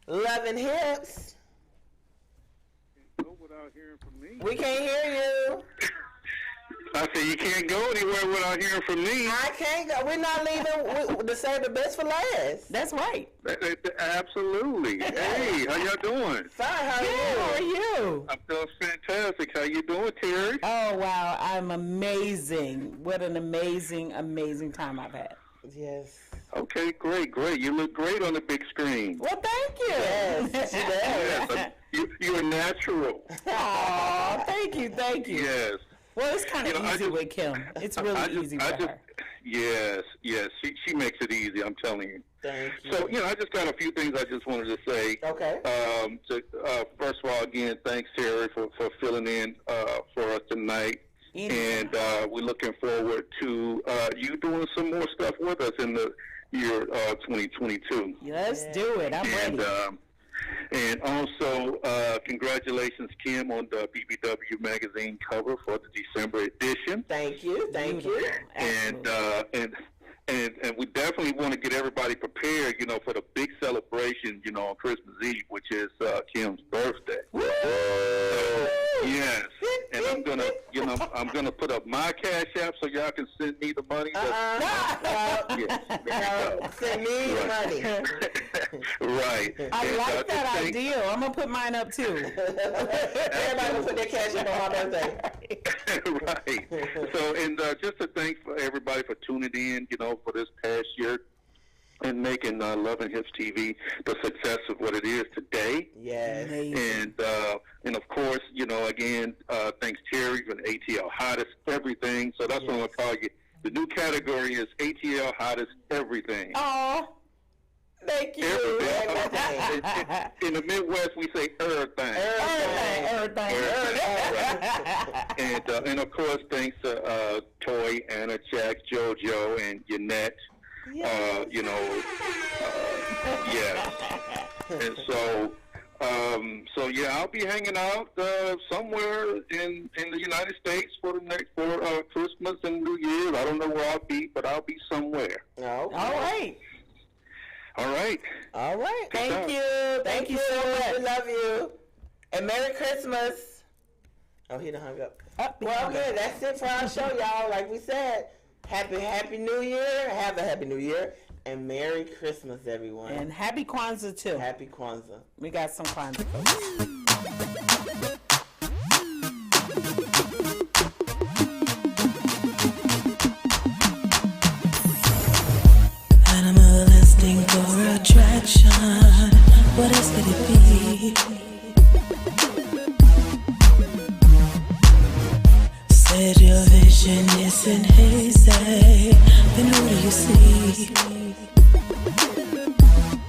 Speaker 1: Loving Hips.
Speaker 5: Go without hearing from me.
Speaker 1: We can't hear you.
Speaker 5: I said you can't go anywhere without hearing from me.
Speaker 1: I can't go. We're not leaving to save the best for last.
Speaker 2: That's right.
Speaker 5: Absolutely. Hey, how y'all doing?
Speaker 1: Fine. How are you?
Speaker 2: How are you?
Speaker 5: I feel fantastic. How you doing, Terry?
Speaker 2: Oh, wow. I'm amazing. What an amazing, amazing time I've had.
Speaker 1: Yes.
Speaker 5: Okay, great. You look great on the big screen.
Speaker 2: Well, thank you.
Speaker 1: Yes, she does.
Speaker 5: Yes, you're natural.
Speaker 2: Aw, thank you.
Speaker 5: Yes.
Speaker 2: Well, it's kind of easy with Kim. It's really easy with her.
Speaker 5: Yes. She makes it easy, I'm telling you.
Speaker 1: Thank you.
Speaker 5: So, I just got a few things I just wanted to say.
Speaker 1: Okay.
Speaker 5: First of all, again, thanks, Terry, for filling in for us tonight. And we're looking forward to you doing some more stuff with us in the year 2022.
Speaker 2: Let's do it. I'm ready.
Speaker 5: And also, congratulations, Kim, on the BBW magazine cover for the December edition.
Speaker 1: Thank you.
Speaker 5: And we definitely want to get everybody prepared, for the big celebration, on Christmas Eve, which is Kim's birthday.
Speaker 1: Woo!
Speaker 5: Yes. And I'm gonna put up my Cash App so y'all can send me the money.
Speaker 1: Send me the money.
Speaker 5: Right.
Speaker 2: I like that idea. I'm gonna put mine up too.
Speaker 1: Everybody will put their Cash App on my birthday.
Speaker 5: Right. So, and just to thank for everybody for tuning in, for this past year and making Love and Hips TV the success of what it is today.
Speaker 1: Yes.
Speaker 5: And of course, again, thanks Terry for the ATL Hottest Everything. So that's what I'm going to call you. The new category is ATL Hottest Everything.
Speaker 2: Oh, thank you.
Speaker 5: Everything. In the Midwest, we say everything. Everything. And of course, thanks to Toy, Anna, Jack, JoJo, and Yannette. Yes. And so I'll be hanging out somewhere in the United States for Christmas and New Year's. I don't know where I'll be, but I'll be somewhere.
Speaker 1: Okay.
Speaker 5: All right.
Speaker 1: Thank you. Thank you so much. We love you. And Merry Christmas. Oh, he done hung up. Well, good. That's it for our show, y'all. Like we said, Happy New Year. Have a Happy New Year. And Merry Christmas, everyone.
Speaker 2: And Happy Kwanzaa, too.
Speaker 1: Happy Kwanzaa.
Speaker 2: We got some Kwanzaa folks.
Speaker 10: Animalistic for attraction. What else could it be? Said your vision isn't hazy. Then who do you see?